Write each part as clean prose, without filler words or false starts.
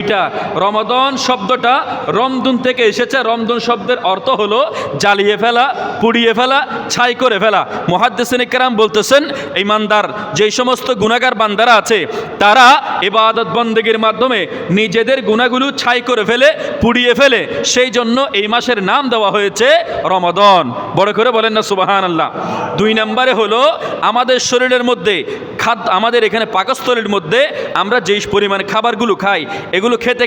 এটা রমাদান শব্দটা রমদুন থেকে এসেছে। রমদুন শব্দের অর্থ হলো জ্বালিয়ে ফেলা, পুড়িয়ে ফেলা, ছাই করে ফেলা। মুহাদ্দিসিন কেরাম বলতেছেন, ঈমানদার যেই সমস্ত গুনাহগার বান্দারা আছে তারা ইবাদত বন্দেগীর মাধ্যমে নিজেদের গুনাহগুলো ছাই করে ফেলে, পুড়িয়ে ফেলে। সেই জন্য এই মাসের নাম দেওয়া হয়েছে রমাদান। বড় করে বলেন না সুবহানাল্লাহ। 2 নম্বরে হলো আমাদের শরীরের মধ্যে আমাদের এখানে পাকস্থলীর মধ্যে আমরা যেই পরিমাণ খাবারগুলো খাই, এগুলো খেতে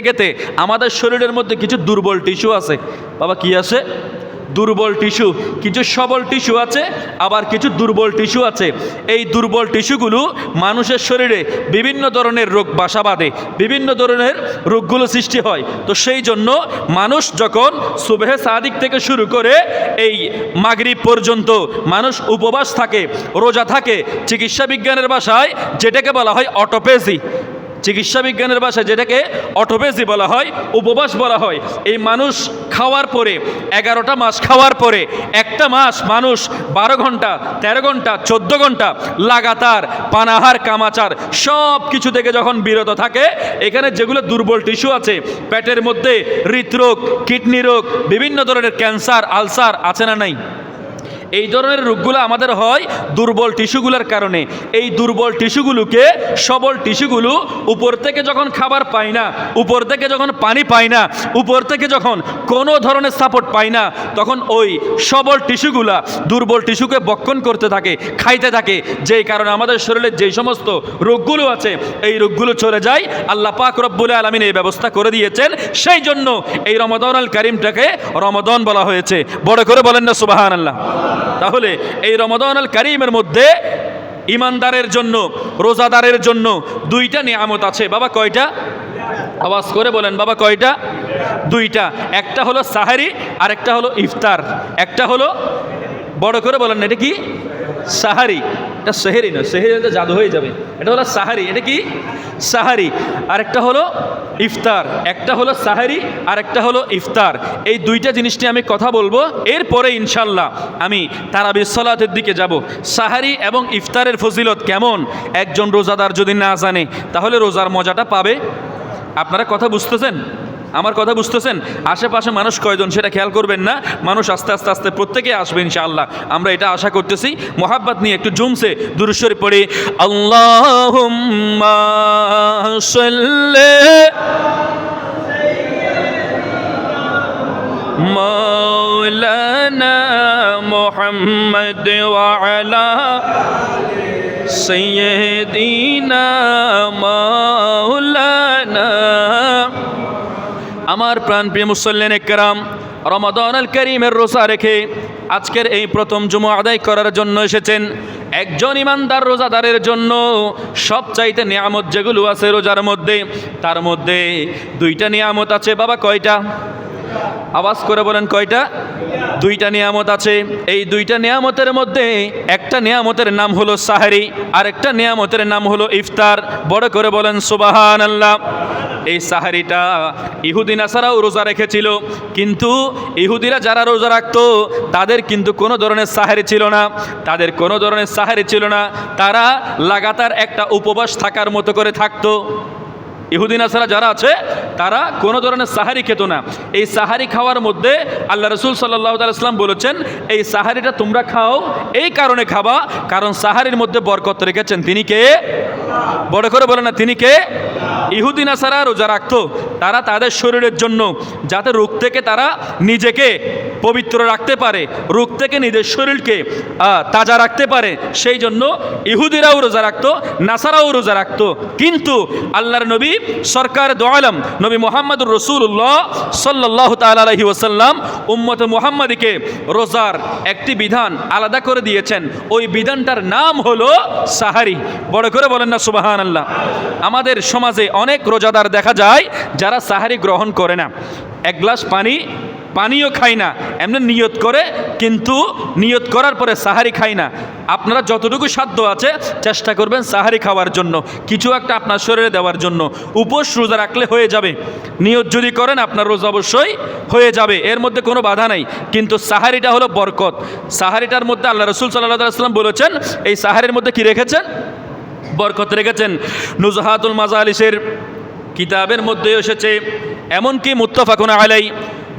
খেতে আমাদের শরীরের মধ্যে কিছু দুর্বল টিস্যু আছে। বাবা কি আছে? দুর্বল টিস্যু। কিছু সবল টিস্যু আছে, আবার কিছু দুর্বল টিস্যু আছে। এই দুর্বল টিস্যুগুলো মানুষের শরীরে বিভিন্ন ধরনের রোগ বাসা বাঁধে, বিভিন্ন ধরনের রোগগুলো সৃষ্টি হয়। তো সেই জন্য মানুষ যখন সুবহে সাদিক থেকে শুরু করে এই মাগরিব পর্যন্ত মানুষ উপবাস থাকে, রোজা থাকে, চিকিৎসা বিজ্ঞানের ভাষায় যেটাকে বলা হয় অটোপ্যাথি, চিকিৎসা বিজ্ঞানের ভাষায় যেটাকে অটোপ্যাথি বলা হয়, উপবাস বলা হয়। এই মানুষ খাওয়ার পরে 11টা মাস খাওয়ার পরে একটা মাস মানুষ 12 ঘন্টা, 13 ঘন্টা, 14 ঘন্টা লাগাতার পানাহার কামাচার সব কিছু থেকে যখন বিরত থাকে, এখানে যেগুলো দুর্বল টিস্যু আছে পেটের মধ্যে, হৃদরোগ, কিডনি রোগ, বিভিন্ন ধরনের ক্যান্সার, আলসার আছে না নাই? এই ধরনের রোগগুলো আমাদের হয় দুর্বল টিস্যুগুলোর কারণে। এই দুর্বল টিস্যুগুলোকে সবল টিস্যুগুলো উপর থেকে যখন খাবার পায় না, উপর থেকে যখন পানি পায় না, উপর থেকে যখন কোনো ধরনের সাপোর্ট পায় না, তখন ওই সবল টিস্যুগুলা দুর্বল টিস্যুকে বক্ষণ করতে থাকে, খাইতে থাকে। যেই কারণে আমাদের শরীরে যেই সমস্ত রোগগুলো আছে এই রোগগুলো চলে যায়। আল্লাহ পাক রব্বুল আলামিন এই ব্যবস্থা করে দিয়েছেন। সেই জন্য এই রমাদানুল কারীমটাকে রমাদান বলা হয়েছে। বড় করে বলেন না সুবহানাল্লাহ। তাহলে এই রমাদানুল কারীমের মধ্যে ঈমানদারের জন্য, রোজাদারের জন্য 2টা নিয়ামত আছে। বাবা কয়টা? আওয়াজ করে বলেন বাবা কয়টা? 2টা। একটা হলো সাহারি আর একটা হলো ইফতার। একটা হলো, বড় করে বলেন, এটা কি? সাহারি। এটা সেহেরি না, সেহেরি হলে জাদু হয়ে যাবে। এটা হলো সাহারি। এটা কি? সাহারি। আর একটা হলো ইফতার। একটা হলো সাহারি আর একটা হলো ইফতার। এই 2টা জিনিস নিয়ে আমি কথা বলবো। এরপরে ইনশাল্লাহ আমি তারাবির সালাতের দিকে যাব। সাহারি এবং ইফতারের ফজিলত কেমন একজন রোজাদার যদি না জানে তাহলে রোজার মজাটা পাবে? আপনারা কথা বুঝতেছেন? আমার কথা বুঝতেছেন? আশেপাশে মানুষ কয়জন সেটা খেয়াল করবেন না। মানুষ আস্তে আস্তে আস্তে প্রত্যেকে আসবে ইনশাআল্লাহ, আমরা এটা আশা করতেছি। মোহাব্বত নিয়ে একটু জুমসে দুরূদ শরীফ পড়ি। আল্লাহুম্মা সাল্লি মাওলানা মুহাম্মদ ওয়া আলা সাইয়্যিদিনা মাওলানা। আমার প্রাণপ্রিয় মুসল্লিন একরাম, রমাদানুল কারীমের রোজা রেখে আজকের এই প্রথম জুমা আদায় করার জন্য এসেছেন। একজন ইমানদার রোজাদারের জন্য সবচাইতে নিয়ামত যেগুলো আছে রোজার মধ্যে, তার মধ্যে 2টা নিয়ামত আছে। বাবা কয়টা? আওয়াজ করে বলেন কয়টা? 2টা নিয়ামত আছে। এই 2টা নিয়ামতের মধ্যে একটা নিয়ামতের নাম হলো সাহারি, আর একটা নিয়ামতের নাম হলো ইফতার। বড় করে বলেন সুবহানাল্লাহ। এই সাহারিটা ইহুদি নাসারাও রোজা রেখেছিল, কিন্তু ইহুদিরা যারা রোজা রাখতো তাদের কিন্তু কোনো ধরনের সাহারি ছিল না, তাদের কোনো ধরনের সাহারি ছিল না। তারা লাগাতার একটা উপবাস থাকার মতো করে থাকতো। ইহুদি নাসারা যারা আছে তারা কোনো ধরনের সাহারি খেত না। এই সাহারি খাওয়ার মধ্যে আল্লাহ রাসূল সাল্লাল্লাহু আলাইহি ওয়াসাল্লাম বলেছেন, এই সাহারিটা তোমরা খাও, এই কারণে খাবা কারণ সাহারির মধ্যে বরকত রেখেছেন। তিনি কে? বড় করে বলেন না, তিনি কে? ইহুদি নাসারা রোজা রাখতো তারা তাদের শরীরের জন্য, যাতে রোগ থেকে তারা নিজেকে পবিত্র রাখতে পারে, রোগ থেকে নিজের শরীরকে তাজা রাখতে পারে, সেই জন্য ইহুদিরাও রোজা রাখতো, নাসারাও রোজা রাখতো। কিন্তু আল্লাহর নবী সরকার দো আলম নবী মুহাম্মদুর রাসূলুল্লাহ সাল্লাল্লাহু তাআলা আলাইহি ওয়াসাল্লাম উম্মতে মুহাম্মাদিকে রোজার একটি বিধান আলাদা করে দিয়েছেন। ওই বিধানটার নাম হলো সাহারি। বড় করে বলেন না সুবহানাল্লাহ। আমাদের সমাজে অনেক রোজাদার দেখা যায় যারা সাহারি গ্রহণ করে না, 1 গ্লাস পানিও খায় না, এমনি নিয়ত করে, কিন্তু নিয়ত করার পরে সাহারি খায় না। আপনারা যতটুকু সাধ্য আছে চেষ্টা করবেন সাহারি খাওয়ার জন্য, কিছু একটা আপনার শরীরে দেওয়ার জন্য। উপোস রোজা রাখলে হয়ে যাবে, নিয়ত যদি করেন আপনার রোজা অবশ্যই হয়ে যাবে, এর মধ্যে কোনো বাধা নাই। কিন্তু সাহারিটা হলো বরকত। সাহারিটার মধ্যে আল্লাহ রাসূল সাল্লাল্লাহু আলাইহি ওয়াসাল্লাম বলেছেন, এই সাহারির মধ্যে কি রেখেছেন? বরকত রেখেছেন। নুজহাতুল মাজালিসের কিতাবের মধ্যে এসেছে, এমনকি মুত্তাফাকুন আলাই,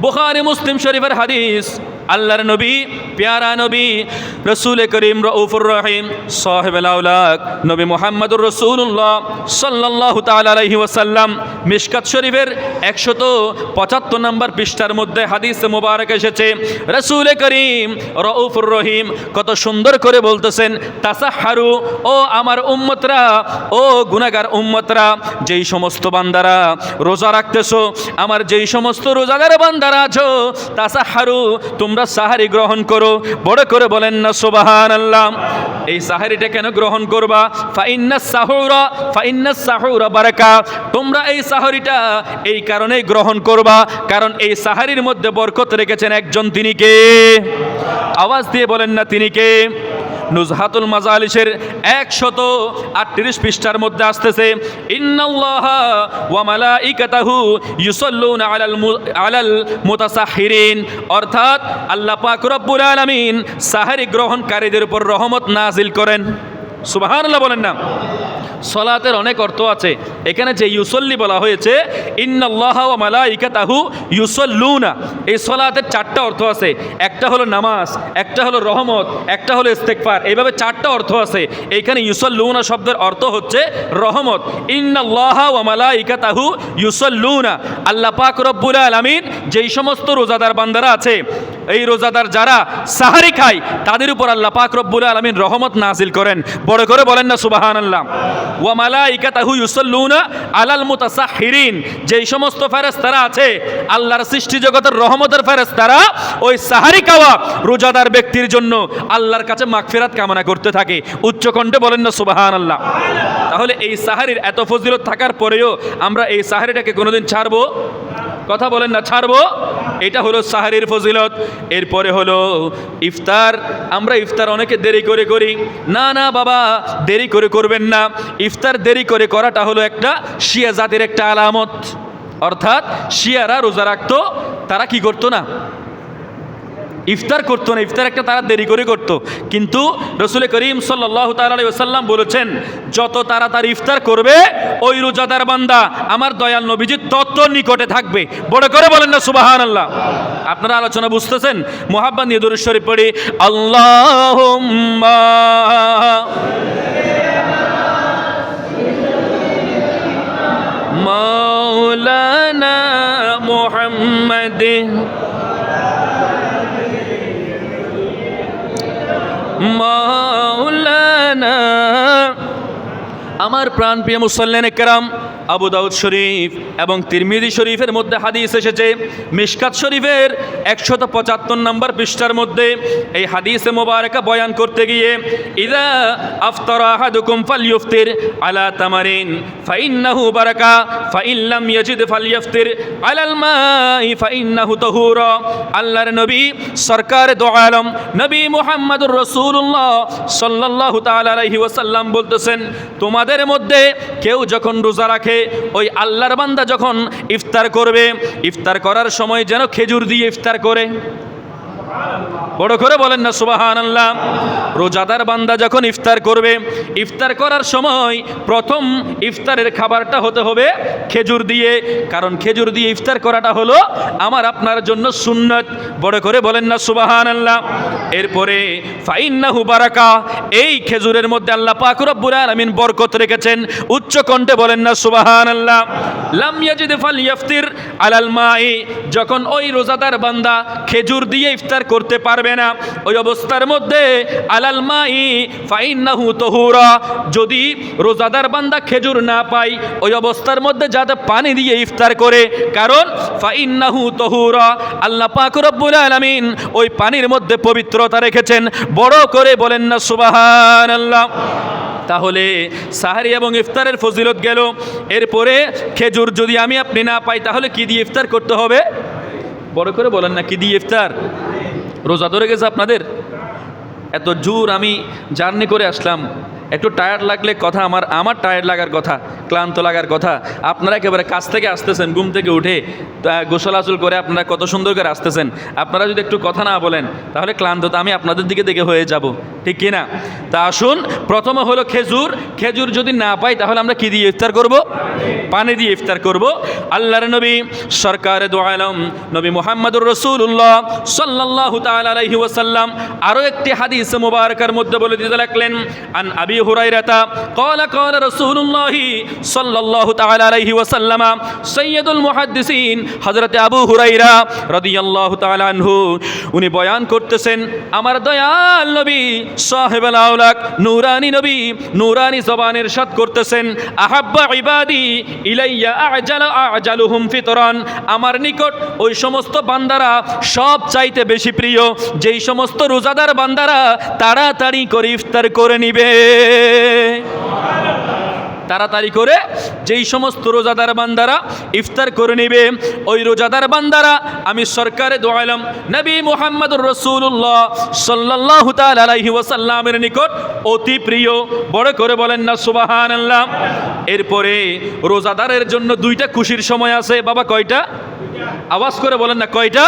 বুখারী মুসলিম শরীফের হাদিস। আল্লাহর নবী, প্যারা নবী, রসুল করিম রউফুর রহিম সাহেবুল আওলাক নবী মুহাম্মদুর রাসূলুল্লাহ সাল্লাল্লাহু তাআলা আলাইহি ওয়াসাল্লাম মিশকাত শরীফের 175 নম্বর পৃষ্ঠার মধ্যে হাদিস মুবারক এসেছে। রসুল করিম রউফুর রহিম কত সুন্দর করে বলতেছেন, তাসাহহারু, ও আমার উম্মতরা, ও গুনাহগার উম্মতরা, যেই সমস্ত বান্দারা রোজা রাখতেছো, আমার যেই সমস্ত রোজাদার বান্দারা আছো, তাসাহহারু, তোমরা সাহারি গ্রহণ করো। বড় করে বলেন না সুবহানাল্লাহ। এই সাহারিটা কেন গ্রহণ করবা? ফাইন্নাস সাহুরা বারাকা, তোমরা এই সাহারিটা এই কারণেই গ্রহণ করবা কারণ এই সাহারির মধ্যে বরকত রেখেছেন একজন, তিনি কে? আওয়াজ দিয়ে বলেন না, তিনি কে? নুজহাতুল মাজালিসের 138 পৃষ্ঠার মধ্যে আসতেছে, ইন্নাল্লাহা ওয়া মালাইকাতাহু ইউসাল্লুনা আলাল মুতাসাহহিরিন, অর্থাৎ আল্লাহ পাক রব্বুল আলামিন সাহরি গ্রহণকারীদের উপর রহমত নাজিল করেন। সুবহানাল্লাহ বলেন না। সলাতের অনেক অর্থ আছে, এখানে যে ইউসল্লি বলা হয়েছে, ইন্নাল্লাহা ওয়া মালাইকাতাহু ইউসাল্লুনা, এই সলাতের 4টা অর্থ আছে। একটা হলো নামাজ, একটা হলো রহমত, একটা হলো ইস্তেগফার, এইভাবে 4টা অর্থ আছে। এইখানে ইউসাল্লুনা শব্দের অর্থ হচ্ছে রহমত। ইন্নাল্লাহা ওয়া মালাইকাতাহু ইউসাল্লুনা, আল্লাহ পাক রব্বুল আলামিন যেই সমস্ত রোজাদার বান্দারা আছে, এই রোজাদার যারা সাহারি খায়, তাদের উপর আল্লাহ পাক রব্বুল আলামিন রহমত নাজিল করেন। বড় করে বলেন না সুবহানাল্লাহ। ওয়া মালাইকাতাহু ইউসাল্লুনা আলাল মুতাসাহহিরিন, যেই সমস্ত ফেরেশতারা আছে, আল্লাহর সৃষ্টি জগতের রহমতের ফেরেশতারা ওই সাহারি খাওয়া রোজাদার ব্যক্তির জন্য আল্লাহর কাছে মাগফিরাত কামনা করতে থাকে। উচ্চ কণ্ঠে বলেন না সুবহানাল্লাহ। তাহলে এই সাহারির এত ফজিলত থাকার পরেও আমরা এই সাহারিটাকে কোনোদিন ছাড়বো? কথা বলেন না, ছাড়বো? এটা হলো সাহারির ফজিলত। এরপরে হলো ইফতার। আমরা ইফতার অনেকে দেরি করে করি। না না বাবা, দেরি করে করবেন না। ইফতার দেরি করে করাটা হলো একটা শিয়া জাতির একটা আলামত। অর্থাৎ শিয়ারা রোজা রাখতো, তারা কি করতো না? ইফতার করতো না। ইফতার একটা তারা দেরি করে করতো। কিন্তু রসুল করিম সাল্লাল্লাহু তাআলা আলাইহি ওয়াসাল্লাম বলেছেন, যত তাড়াতাড়ি ইফতার করবে ওই রোজাদার বান্দা আমার দয়াল নবীজির তত নিকটে থাকবে। বড় করে বলেন না সুবহানাল্লাহ। আপনারা আলোচনা বুঝতেছেন? মুহাব্বত নিয়ে দুরূদ শরীফ পড়ি, আল্লাহুম্মা মাওলানা মুহাম্মাদ মাওলানা। আমার প্রাণপ্রিয় মুসল্লিনে কেরাম, আবু দাউদ শরীফ এবং তিরমিজি শরীফের মধ্যে হাদিস এসেছে। মিশকাত শরীফের 175 নম্বর পৃষ্ঠার মধ্যে এই হাদিসে মোবারকা বয়ান করতে গিয়ে, ইযা আফতারা আহাদুকুম ফালইফতির আলা তামারিন ফাইন্নাহু বারাকা ফাইন লাম ইয়াজিদ ফালইফতির আলাল মাই ফাইন্নাহু তাহুরা। আল্লাহর নবী সরকার দো আলম নবী মুহাম্মদুর রাসূলুল্লাহ সাল্লাল্লাহু তাআলা আলাইহি ওয়াসাল্লাম বলতেছেন, তোমাদের মধ্যে কেউ যখন রোজা রাখে, ওই আল্লাহর বান্দা যখন ইফতার করবে, ইফতার করার সময় যেন খেজুর দিয়ে ইফতার করে। বড় করে বলেন না সুবহানাল্লাহ। রোজাদার বান্দা যখন ইফতার করবে, ইফতার করার সময় প্রথম ইফতারের খাবারটা হতে হবে খেজুর দিয়ে, কারণ খেজুর দিয়ে ইফতার করাটা হলো আমার আপনার জন্য সুন্নত। বড় করে বলেন না সুবহানাল্লাহ। এরপরে ফাইন্নাহু বারাকা, এই খেজুরের মধ্যে আল্লাহ পাক রব্বুল আলামিন বরকত রেখেছেন। উচ্চ কণ্ঠে বলেন না সুবহানাল্লাহ। লাম ইয়াজিদ ফালইফতির আলাল মাই, যখন ওই রোজাদার বান্দা খেজুর দিয়ে ইফতার করতে পারবে না, ওই অবস্থার মধ্যে আলাল মাই ফাইন্নাহু তাহুরা, যদি রোজাদার বান্দা খেজুর না পায়, ওই অবস্থার মধ্যে যাতে পানি দিয়ে ইফতার করে, কারণ ফাইন্নাহু তাহুরা, আল্লাহ পাক রব্বুল আলামিন ওই পানির মধ্যে পবিত্রতা রেখেছেন। বড় করে বলেন না সুবহানাল্লাহ। তাহলে সাহারি এবং ইফতারের ফজিলত গেল। এরপরে খেজুর যদি আমি আপনি না পাই, তাহলে কি দিয়ে ইফতার করতে হবে? বড় করে বলেন না, কি দিয়ে ইফতার? রোজা ধরে গেছে আপনাদের? এত জোর আমি জার্নি করে আসলাম, একটু টায়ার্ড লাগলে কথা, আমার টায়ার্ড লাগার কথা, ক্লান্ত লাগার কথা। আপনারা একেবারে কাছ থেকে আসতেছেন, ঘুম থেকে উঠে গোসল আসল করে আপনারা কত সুন্দর করে আসতেছেন। আপনারা যদি একটু কথা না বলেন তাহলে ক্লান্ত তো আমি আপনাদের দিকে দেখে হয়ে যাব, ঠিক কি না? তা আসুন, প্রথমে হলো খেজুর। খেজুর যদি না পাই তাহলে আমরা কি দিয়ে ইফতার করব? পানি দিয়ে ইফতার করব। আল্লাহর নবী সরকারে দু আলম নবী মুহাম্মদুর রাসূলুল্লাহ সাল্লাল্লাহু তাআলা আলাইহি ওয়াসাল্লাম আরো একটি হাদিস মুবারকার মধ্যে বলে দিতে লাগলেন, আন আবি হুরায়রাতা ক্বালা ক্বালা রাসূলুল্লাহ সাল্লাল্লাহু তাআলা আলাইহি ওয়াসাল্লাম সাইয়্যিদুল মুহাদ্দিসিন হযরত আবু হুরায়রা রাদিয়াল্লাহু তাআলা আনহু উনি বয়ান করতেছেন, আমার দয়াল নবী সাহেবুল আওলাক নূরানী নবী নূরানী জবানের ইরশাদ করতেছেন, আহাব্বা ইবাদি ইলাইয়া আজালুহুম ফিতরান, আমার নিকট ওই সমস্ত বান্দারা সব চাইতে বেশি প্রিয় যেই সমস্ত রোজাদার বান্দারা তাড়াতাড়ি করে ইফতার করে নিবে। তাড়াতাড়ি করে যেই সমস্ত রোজাদার বান্দারা ইফতার করে নিবে, ওই রোজাদার বান্দারা আমি সরকারে দু আলম নবী মুহাম্মদুর রাসূলুল্লাহ সাল্লাল্লাহু তাআলা আলাইহি ওয়াসাল্লামের নিকট অতি প্রিয়। বড় করে বলেন না সুবহানাল্লাহ। এরপরে রোজাদারের জন্য দুইটা খুশির সময় আছে। বাবা কয়টা? আওয়াজ করে বলেন না কয়টা?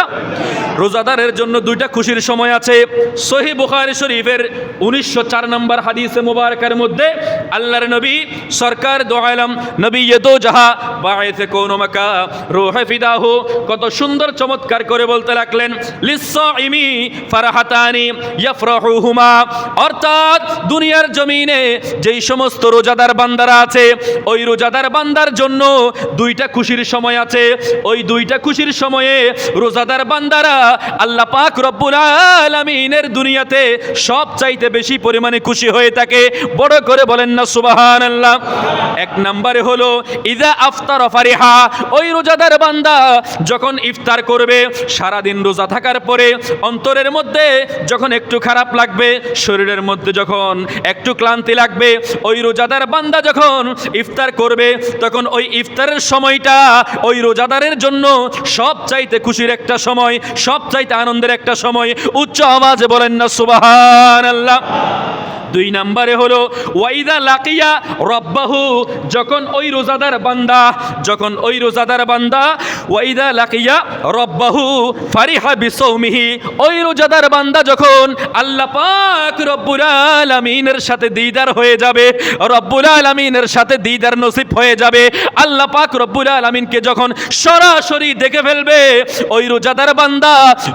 রোজাদারের জন্য দুইটা খুশির সময় আছে। সহিহ বুখারী শরীফের 1904 নম্বর হাদিসে মুবারকার মধ্যে আল্লাহর নবী সরকার দু আলম নবী দো জাহা বায়েসে কোন মাকা রূহে ফিদাহু কত সুন্দর চমৎকার করে বলতে লাগলেন, লিসসাইমি ফারহাতানি ইয়াফরাহুহুমা, অর্থাৎ দুনিয়ার জমিনে যেই সমস্ত রোজাদার বান্দারা আছে ওই রোজাদার বান্দার জন্য দুইটা খুশির সময় আছে। ওই দুইটা খুশির সময়ে রোজাদার বান্দারা আল্লাহ পাক রব্বুল আলামিনের দুনিয়াতে সব চাইতে বেশি পরিমাণে খুশি হয়ে থাকে। বড় করে বলেন না সুবহানাল্লাহ। এক নম্বরে হলো ইযা আফতার ফারিহা, ওই রোজাদার বান্দা যখন ইফতার করবে, সারাদিন রোজা থাকার পরে অন্তরের মধ্যে যখন একটু খারাপ লাগবে, শরীরের মধ্যে যখন একটু ক্লান্তি লাগবে, ওই রোজাদার বান্দা যখন ইফতার করবে তখন ওই ইফতারের সময়টা ওই রোজাদারের জন্য সব চাইতে খুশির একটা সময়, সব চাইতে আনন্দের একটা সময়। উচ্চ আওয়াজে বলেন না সুবহানাল্লাহ। দুই নম্বরে হলো ওয়াইদা লাকিয়া রব্বাহু, যখন ওই রোজাদার বান্দা ওয়াইদা লাকিয়া রব্বাহু ফারিহা বিসাওমিহি, ওই রোজাদার বান্দা যখন আল্লাহ পাক রব্বুল আলামিনের সাথে দিদার হয়ে যাবে, রব্বুল আলামিনের সাথে দিদার নসিব হয়ে যাবে, আল্লাহ পাক রব্বুল আলামিনকে যখন সরাসরি দেখে ফেলবে, ওই রোজাদার বান্দা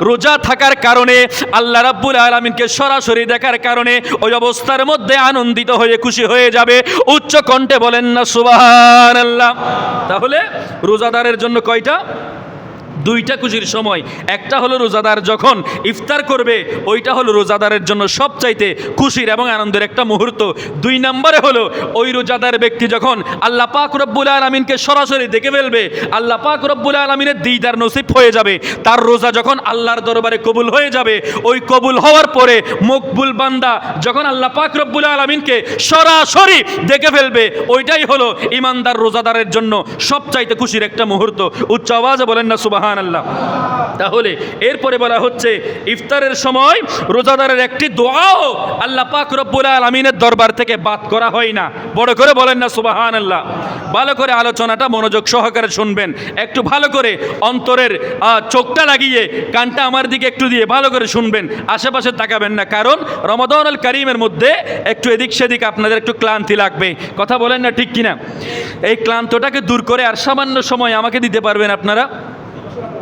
রোজা থাকার কারণে আল্লাহ রাব্বুল আলামিনকে সরাসরি দেখার কারণে ওই অবস্থার মধ্যে আনন্দিত হয়ে খুশি হয়ে যাবে। উচ্চ কণ্ঠে বলেন না সুবহানাল্লাহ। তাহলে রোজাদারের জন্য কয়টা? দুইটা খুশির সময়। একটা হলো রোজাদার যখন ইফতার করবে, ওইটা হলো রোজাদারের জন্য সবচাইতে খুশির এবং আনন্দের একটা মুহূর্ত। দুই নম্বরে হলো ওই রোজাদার ব্যক্তি যখন আল্লাহ পাক রব্বুল আলামিনকে সরাসরি দেখে ফেলবে, আল্লাহ পাক রব্বুল আলামিনের দিদার নসিব হয়ে যাবে, তার রোজা যখন আল্লাহর দরবারে কবুল হয়ে যাবে, ওই কবুল হওয়ার পরে মকবুল বান্দা যখন আল্লাহ পাক রব্বুল আলামিনকে সরাসরি দেখে ফেলবে, ওইটাই হলো ইমানদার রোজাদারের জন্য সবচাইতে খুশির একটা মুহূর্ত। উচ্চ আওয়াজে বলেন না সুবহানাল্লাহ। তাহলে এরপরে বলা হচ্ছে ইফতারের সময় রোজাদারের একটি দোয়াও আল্লাহ পাক রব্বুল আলামিনের দরবার থেকে বাদ করা হয় না। বড় করে বলেন না সুবহানাল্লাহ। ভালো করে আলোচনাটা মনোযোগ সহকারে শুনবেন, একটু ভালো করে অন্তরের চোখটা লাগিয়ে কানটা আমার দিকে একটু দিয়ে ভালো করে শুনবেন, আশেপাশে তাকাবেন না, কারণ রমাদানুল কারীমের মধ্যে একটু এদিক সেদিক আপনাদের একটু ক্লান্তি লাগবে। কথা বলেন না ঠিক কিনা? এই ক্লান্তটাকে দূর করে আর সামান্য সময় আমাকে দিতে পারবেন আপনারা?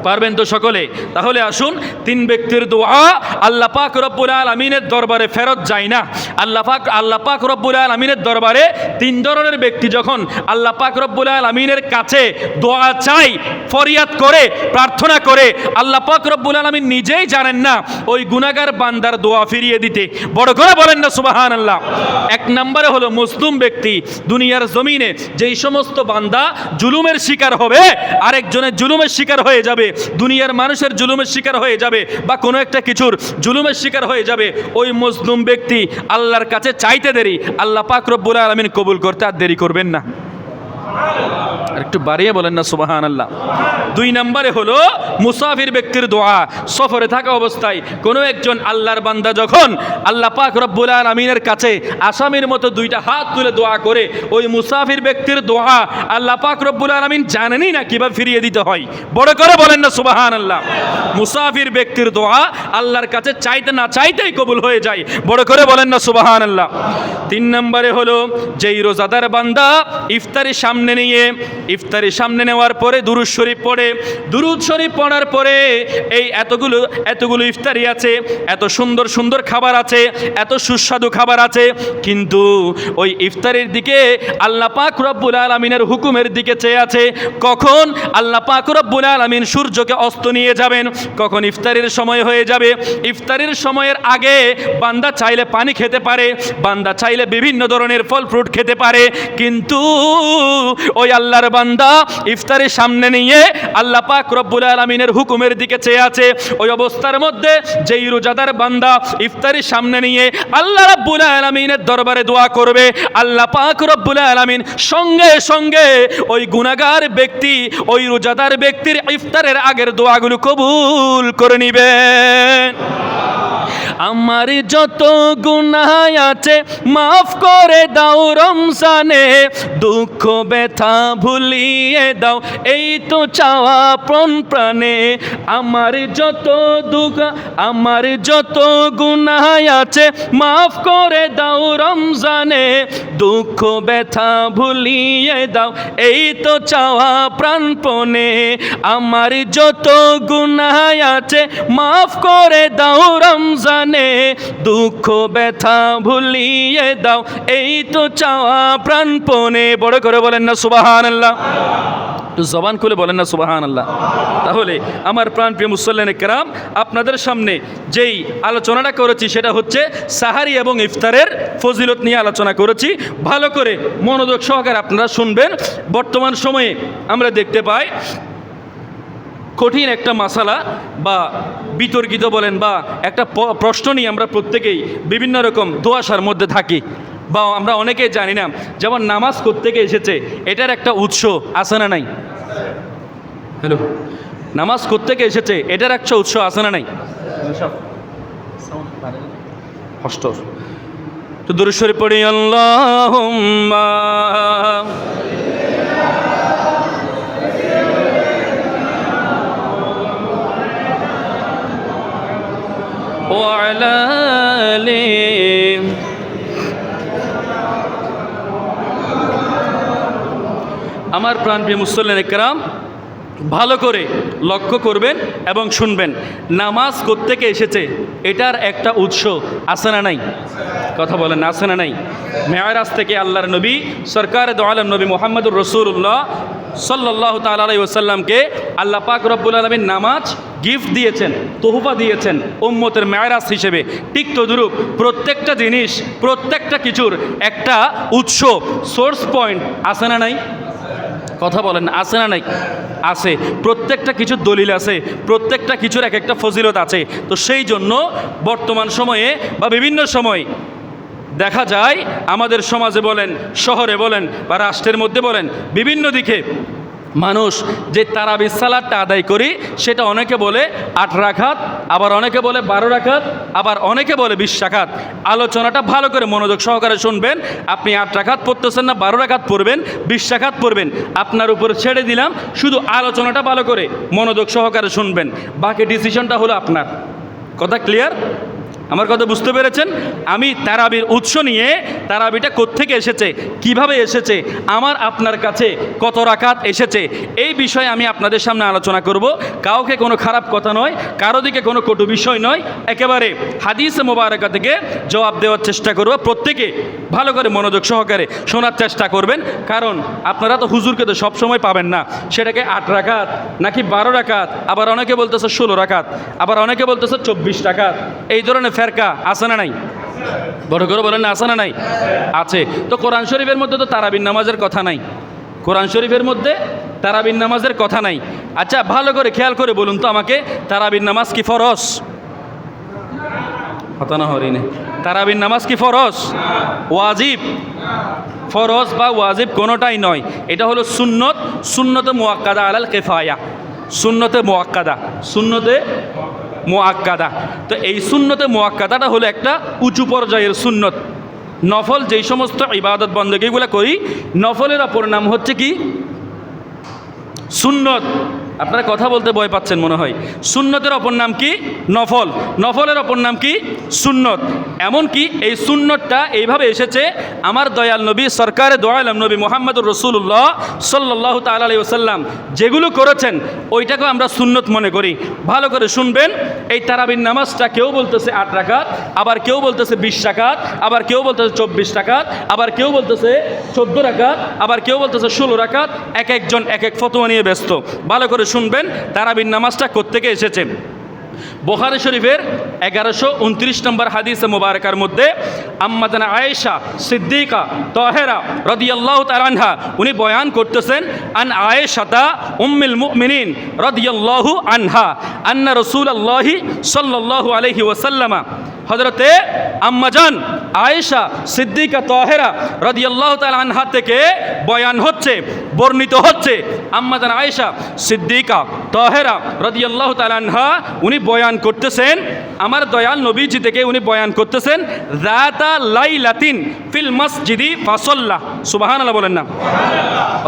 পারবেন তো সকলে? তাহলে আসুন, তিন ব্যক্তির দোয়া আল্লাহ পাক রব্বুল আলামিনের দরবারে ফেরত যায় না। আল্লাহ পাক রব্বুল আলামিনের দরবারে তিন ধরনের ব্যক্তি যখন আল্লাহ পাক রব্বুল আলামিনের কাছে দোয়া চাই, ফরিয়াদ করে, প্রার্থনা করে, আল্লাহ পাক রব্বুল আলামিন নিজেই জানেন না ওই গুনাহগার বান্দার দোয়া ফিরিয়ে দিতে। বড় করে বলেন না সুবহানাল্লাহ। এক নম্বরে হলো মুসলিম ব্যক্তি, দুনিয়ার জমিনে যেই সমস্ত বান্দা জুলুমের শিকার হবে, আরেকজনের জুলুমের শিকার হয়ে যাবে, দুনিয়ার মানুষের জুলুমের শিকার হয়ে যাবে, বা কোনো একটা কিছুর জুলুমের শিকার হয়ে যাবে, ওই মজলুম ব্যক্তি আল্লাহর কাছে চাইতে দেরি, আল্লাহ পাক রব্বুল আলামিন কবুল করতে আর দেরি করবেন না। আর একটু বাড়িয়ে বলেন না সুবহানাল্লাহ। 2 নম্বরে হলো মুসাফির ব্যক্তির দোয়া। সফরে থাকা অবস্থায় কোনো একজন আল্লাহর বান্দা যখন আল্লাহ পাক রব্বুল আলামিনের কাছে আসামির মতো 2টা হাত তুলে দোয়া করে, ওই মুসাফির ব্যক্তির দোয়া আল্লাহ পাক রব্বুল আলামিন জানেনই না কিভাবে ফিরিয়ে দিতে হয়। বড় করে বলেন না সুবহানাল্লাহ। মুসাফির ব্যক্তির দোয়া আল্লাহর কাছে চাইতে না চাইতেই কবুল হয়ে যায়। বড় করে বলেন না সুবহানাল্লাহ। 3 নম্বরে হলো যেই রোজাদার বান্দা ইফতারের সামনে নেওয়ার পরে দুরূদ শরীফ পড়ে, দুরূদ শরীফ পড়ার পরে এই এতগুলো ইফতারি আছে, এত সুন্দর সুন্দর খাবার আছে, এত সুস্বাদু খাবার আছে, কিন্তু ওই ইফতারের দিকে আল্লাহ পাক রব্বুল আলামিনের হুকুমের দিকে চেয়ে আছে। কখন আল্লাহ পাক রব্বুল আলামিন সূর্যকে অস্ত নিয়ে যাবেন, কখন ইফতারের সময় হয়ে যাবে। ইফতারের সময়ের আগে বান্দা চাইলে পানি খেতে পারে, বান্দা চাইলে বিভিন্ন ধরনের ফল ফ্রুট খেতে পারে, কিন্তু ওই আল্লাহর বান্দা ইফতারের সামনে নিয়ে আল্লাহ পাক রব্বুল আলামিনের হুকুমের দিকে চেয়ে আছে। ওই অবস্থার মধ্যে যেই রোজাদার বান্দা ইফতারের সামনে নিয়ে আল্লাহ রাব্বুল আলামিনের দরবারে দোয়া করবে, আল্লাহ পাক রব্বুল আলামিন সঙ্গে সঙ্গে ওই গুনাহগার ব্যক্তি, ওই রোজাদার ব্যক্তির ইফতারের আগের দোয়াগুলো কবুল করে নিবেন। আমার যত গুনাহ আছে মাফ করে দাও রমজানে, দুঃখ ব্যথা ভুলিয়ে দাও এই তো চাওয়া প্রাণ প্রাণে। আমার যত গুনাহ আছে মাফ করে দাও রমজানে, দুঃখ ব্যথা ভুলিয়ে দাও এই তো চাওয়া প্রাণপণে। আমার যত গুনাহ আছে মাফ করে দাও রমজানে, দুঃখ ব্যথা ভুলিয়ে দাও এই তো চাওয়া প্রাণপণে। বড় করে বলেন না সুবহানাল্লাহ। একটু জবান খুলে বলেন না সুবহানাল্লাহ। তাহলে আমার প্রাণপ্রিয় মুসল্লিন কেরাম, আপনাদের সামনে যেই আলোচনাটা করেছি সেটা হচ্ছে সাহারি এবং ইফতারের ফজিলত নিয়ে আলোচনা করেছি। ভালো করে মনোযোগ সহকারে আপনারা শুনবেন। বর্তমান সময়ে আমরা দেখতে পাই কঠিন একটা মাসালা বা বিতর্কিত বলেন বা একটা প্রশ্ন নিয়ে আমরা প্রত্যেকেই বিভিন্ন রকম দোয়াশার মধ্যে থাকি, বা আমরা অনেকেই জানি না। যেমন নামাজ কোত্থেকে এসেছে এটার একটা উৎস আছে না নাই? হ্যালো, নামাজ কোত্থেকে এসেছে এটার একটা উৎস আছে না নাই? কষ্ট তো দুরূদ শরীফ পড়ি। আল্লাহুম্মা ওয়ালা আলি আমার প্রাণপ্রিয় মুসল্লিন কেরাম, ভালো করে লক্ষ্য করবেন এবং শুনবেন। নামাজ কোত্থেকে এসেছে এটার একটা উৎস আছে না নাই? কথা বলেন, আছে না নাই? মেরাজ থেকে আল্লাহর নবী সরকার দো আলম নবী মুহাম্মদুর রাসূলুল্লাহ সাল্লাল্লাহু তাআলা আলাইহি ওয়াসাল্লামকে আল্লাহ পাক রব্বুল আলামিন নামাজ গিফট দিয়েছেন, তোহফা দিয়েছেন উম্মতের মেরাজ হিসেবে। ঠিক তদ্রূপ প্রত্যেকটা জিনিস, প্রত্যেকটা কিছুর একটা উৎস, সোর্স পয়েন্ট আছে না নাই? কথা বলেন, আছে না নাই? আছে। প্রত্যেকটা কিছুর দলিল আছে, প্রত্যেকটা কিছুর এক একটা ফজিলত আছে। তো সেই জন্য বর্তমান সময়ে বা বিভিন্ন সময় দেখা যায় আমাদের সমাজে বলেন, শহরে বলেন বা রাষ্ট্রের মধ্যে বলেন, বিভিন্ন দিকে মানুষ যে তারাবির সালাতটা আদায় করি সেটা অনেকে বলে 8 রাকাত, আবার অনেকে বলে 12 রাকাত, আবার অনেকে বলে 20 রাকাত। আলোচনাটা ভালো করে মনোযোগ সহকারে শুনবেন। আপনি 8 রাকাত পড়তেছেন না 12 রাকাত পড়বেন, 20 রাকাত পড়বেন, আপনার উপরে ছেড়ে দিলাম। শুধু আলোচনাটা ভালো করে মনোযোগ সহকারে শুনবেন, বাকি ডিসিশনটা হলো আপনার। কথা ক্লিয়ার? আমার কথা বুঝতে পেরেছেন? আমি তারাবির উৎস নিয়ে, তারাবিটা কোত্থেকে এসেছে, কিভাবে এসেছে, আমার আপনার কাছে কত রাকাত এসেছে, এই বিষয়ে আমি আপনাদের সামনে আলোচনা করব। কাউকে কোনো খারাপ কথা নয়, কারো দিকে কোনো কটু বিষয় নয়, একেবারে হাদিস মোবারকা থেকে জবাব দেওয়ার চেষ্টা করব। প্রত্যেকে ভালো করে মনোযোগ সহকারে শোনার চেষ্টা করবেন, কারণ আপনারা তো হুজুরকে তো সবসময় পাবেন না। সেটাকে 8 রাকাত নাকি 12 রাকাত, আবার অনেকে বলতেছে 16 রাকাত, আবার অনেকে বলতেছে 24 রাকাত, এই ধরনের ফেরকা আছে না নাই? বড় করে বলেন না, আছে না নাই? আছে। তো কোরআন শরীফের মধ্যে তো তারাবির নামাজের কথা নাই, কোরআন শরীফের মধ্যে তারাবির নামাজের কথা নাই। আচ্ছা ভালো করে খেয়াল করে বলুন তো আমাকে, তারাবির নামাজ কি ফরজ? কথা না হরিনে, তারাবির নামাজ কি ফরজ, ওয়াজিব, ফরজ বা ওয়াজিব কোনোটাই নয়, এটা হলো সুন্নত, সুন্নতে মুআক্কাদা আলাল কিফায়া, সুন্নতে মুআক্কাদা, সুন্নতে মুআক্কাদা। তো এই সুন্নতে মুআক্কাদাটা হলো একটা উঁচু পর্যায়ের সুন্নত। নফল যেই সমস্ত ইবাদত বন্দেগীগুলো করি, নফলের অপর নাম হচ্ছে কি? সুন্নত। আপনারা কথা বলতে ভয় পাচ্ছেন মনে হয়। সুন্নতের অপর নাম কি? নফল। নফলের অপর নাম কি? সুন্নত। এমনকি এই সুন্নতটা এইভাবে এসেছে, আমার দয়াল নবী সরকারে দো আলম নবী মুহাম্মদুর রাসূলুল্লাহ সাল্লাল্লাহু তাআলা আলাইহি ওয়াসাল্লাম যেগুলো করেছেন ওইটাকেও আমরা সুন্নত মনে করি। ভালো করে শুনবেন, এই তারাবির নামাজটা কেউ বলতেছে 8 রাকাত, আবার কেউ বলতেছে 20 রাকাত, আবার কেউ বলতেছে 24 রাকাত, আবার কেউ বলতেছে 14 রাকাত, আবার কেউ বলতেছে 16 রাকাত। এক একজন এক এক ফতোয়া নিয়ে ব্যস্ত। ভালো করে শুনবেন তারাবির নামাজটা কোত্থেকে এসেছে। বুখারী শরীফের 1129 নম্বর হাদিসে মুবারকার মধ্যে আম্মা জানা আয়েশা সিদ্দিকা তাহেরা রাদিয়াল্লাহু তাআলা আনহা উনি বয়ান করতেছেন, আন আয়েশাতা উম্মুল মুমিনিন রাদিয়াল্লাহু আনহা আন্না রাসূলুল্লাহি সাল্লাল্লাহু আলাইহি ওয়াসাল্লাম, হযরতে আম্মাজান আয়েশা সিদ্দিকা তাহেরা রাদিয়াল্লাহু তাআলা আনহা থেকে বয়ান হচ্ছে, বর্ণিত হচ্ছে। আম্মাজান আয়েশা সিদ্দিকা তাহেরা রাদিয়াল্লাহু তাআলা আনহা উনি বয়ান করতেছেন, আমার দয়াল নবীজি থেকে উনি বয়ান করতেছেন, যাতা লাইলাতিন ফিল মসজিদি ফাসাল্লা, সুবহানাল্লাহ বলেন না,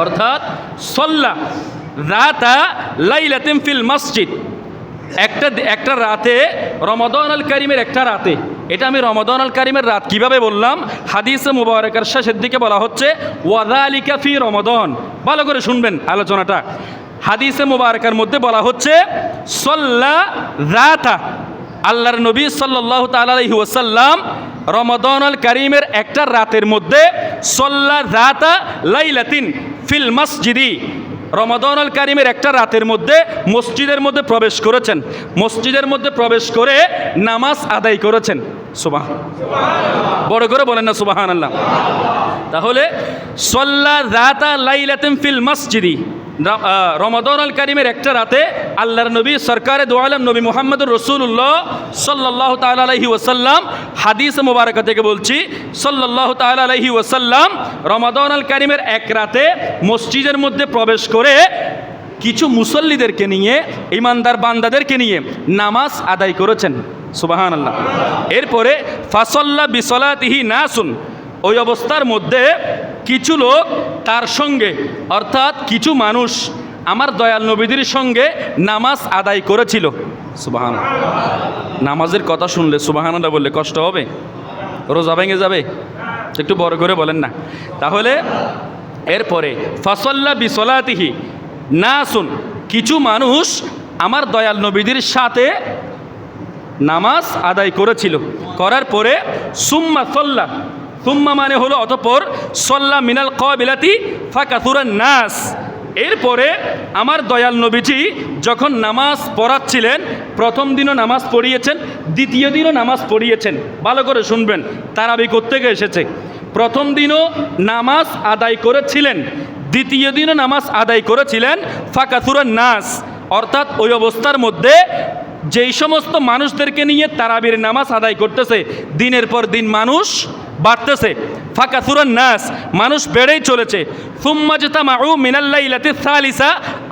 অর্থাৎ সাল্লা যাতা লাইলাতিন ফিল মসজিদ, একটা রাতে, রমাদান আল কারিমের একটা রাতে। এটা আমি রমাদান আল কারিমের রাত কিভাবে বললাম? হাদিসে মুবারকার শেষের দিকে বলা হচ্ছে ওয়াযালিকা ফি রমাদান। ভালো করে শুনবেন আলোচনাটা। হাদিসে মুবারকার মধ্যে বলা হচ্ছে সাল্লা যাতা, আল্লাহর নবী সাল্লাল্লাহু তাআলা আলাইহি ওয়াসাল্লাম রমাদান আল কারিমের একটা রাতের মধ্যে সাল্লা যাতা লাইলাতিন ফিল মসজিদি, রমাদান আল কারিমের একটা রাতের মধ্যে মসজিদের মধ্যে প্রবেশ করেছেন, মসজিদের মধ্যে প্রবেশ করে নামাজ আদায় করেছেন। সুবহানাল্লাহ, বড় করে বলেন না সুবহানাল্লাহ। তাহলে সাল্লা যাতা লাইলাতিন ফিল মসজিদি, রমাদান আল কারিমের একটা রাতে আল্লাহর নবী সরকারে দো আলম নবী মুহাম্মদুর রাসূলুল্লাহ সাল্লাল্লাহু তাআলা আলাইহি ওয়াসাল্লাম, হাদিস মুবারকা থেকে বলছি, সাল্লাল্লাহু তাআলা আলাইহি ওয়াসাল্লাম রমাদান আল কারিমের এক রাতে মসজিদের মধ্যে প্রবেশ করে কিছু মুসল্লিদেরকে নিয়ে, ইমানদার বান্দাদেরকে নিয়ে নামাজ আদায় করেছেন। সুবহানাল্লাহ। এরপরে ফাসাল্লা বিসলাতিহি নাসুন, ওই অবস্থার মধ্যে কিছু লোক তার সঙ্গে, অর্থাৎ কিছু মানুষ আমার দয়াল নবীদের সঙ্গে নামাজ আদায় করেছিল। সুবহানাল্লাহ। নামাজের কথা শুনলে সুবহানাল্লাহ বললে কষ্ট হবে? রোজা ভেঙে যাবে? একটু বড় করে বলেন না। তাহলে এরপরে ফাসাল্লা বিসলাতিহি নাসুন, কিছু মানুষ আমার দয়াল নবীদের সাথে নামাজ আদায় করেছিল। করার পরে সুম্মা সাল্লা, সুম্মা মানে হলো অতঃপর, সল্লা মিনাল কাবিলাতি ফাকাসুরান নাস, এরপরে আমার দয়াল নবীজি যখন নামাজ পড়াচ্ছিলেন, প্রথম দিনও নামাজ পড়িয়েছেন, দ্বিতীয় দিনও নামাজ পড়িয়েছেন। ভালো করে শুনবেন, তারাবি কোত্থেকে এসেছে। প্রথম দিনও নামাজ আদায় করেছিলেন, দ্বিতীয় দিনও নামাজ আদায় করেছিলেন। ফাকাসুরান নাস, অর্থাৎ ওই অবস্থার মধ্যে যেই সমস্ত মানুষদেরকে নিয়ে তারাবির নামাজ আদায় করতেছে, দিনের পর দিন মানুষ বাড়তেছে। ফাকাসুরান নাস, মানুষ বেড়েই চলেছে। সুম্মা জাতামাউ মিনাল লাইলাতি সালিসা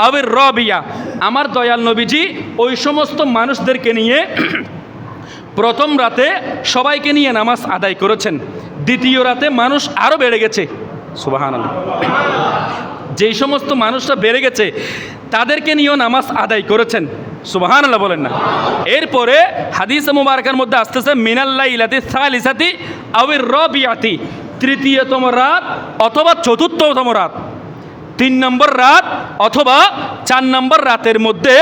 আবির রাবিয়া, আমার দয়াল নবীজি ওই সমস্ত মানুষদেরকে নিয়ে প্রথম রাতে সবাইকে নিয়ে নামাজ আদায় করেছেন। দ্বিতীয় রাতে মানুষ আরও বেড়ে গেছে। সুবহানাল্লাহ। যেই সমস্ত মানুষরা বেড়ে গেছে তাদেরকে নিয়েও নামাজ আদায় করেছেন। সুবহানাল্লাহ বলেন না। এরপরে হাদিস মুবারকার মধ্যে আসতেছে মিনাল লাইলাতি সালিসাতি আবির রাবিয়াতি, তৃতীয়তম রাত অথবা চতুর্থতম রাত, 3 নম্বর রাত অথবা 4 নম্বর রাতের মধ্যে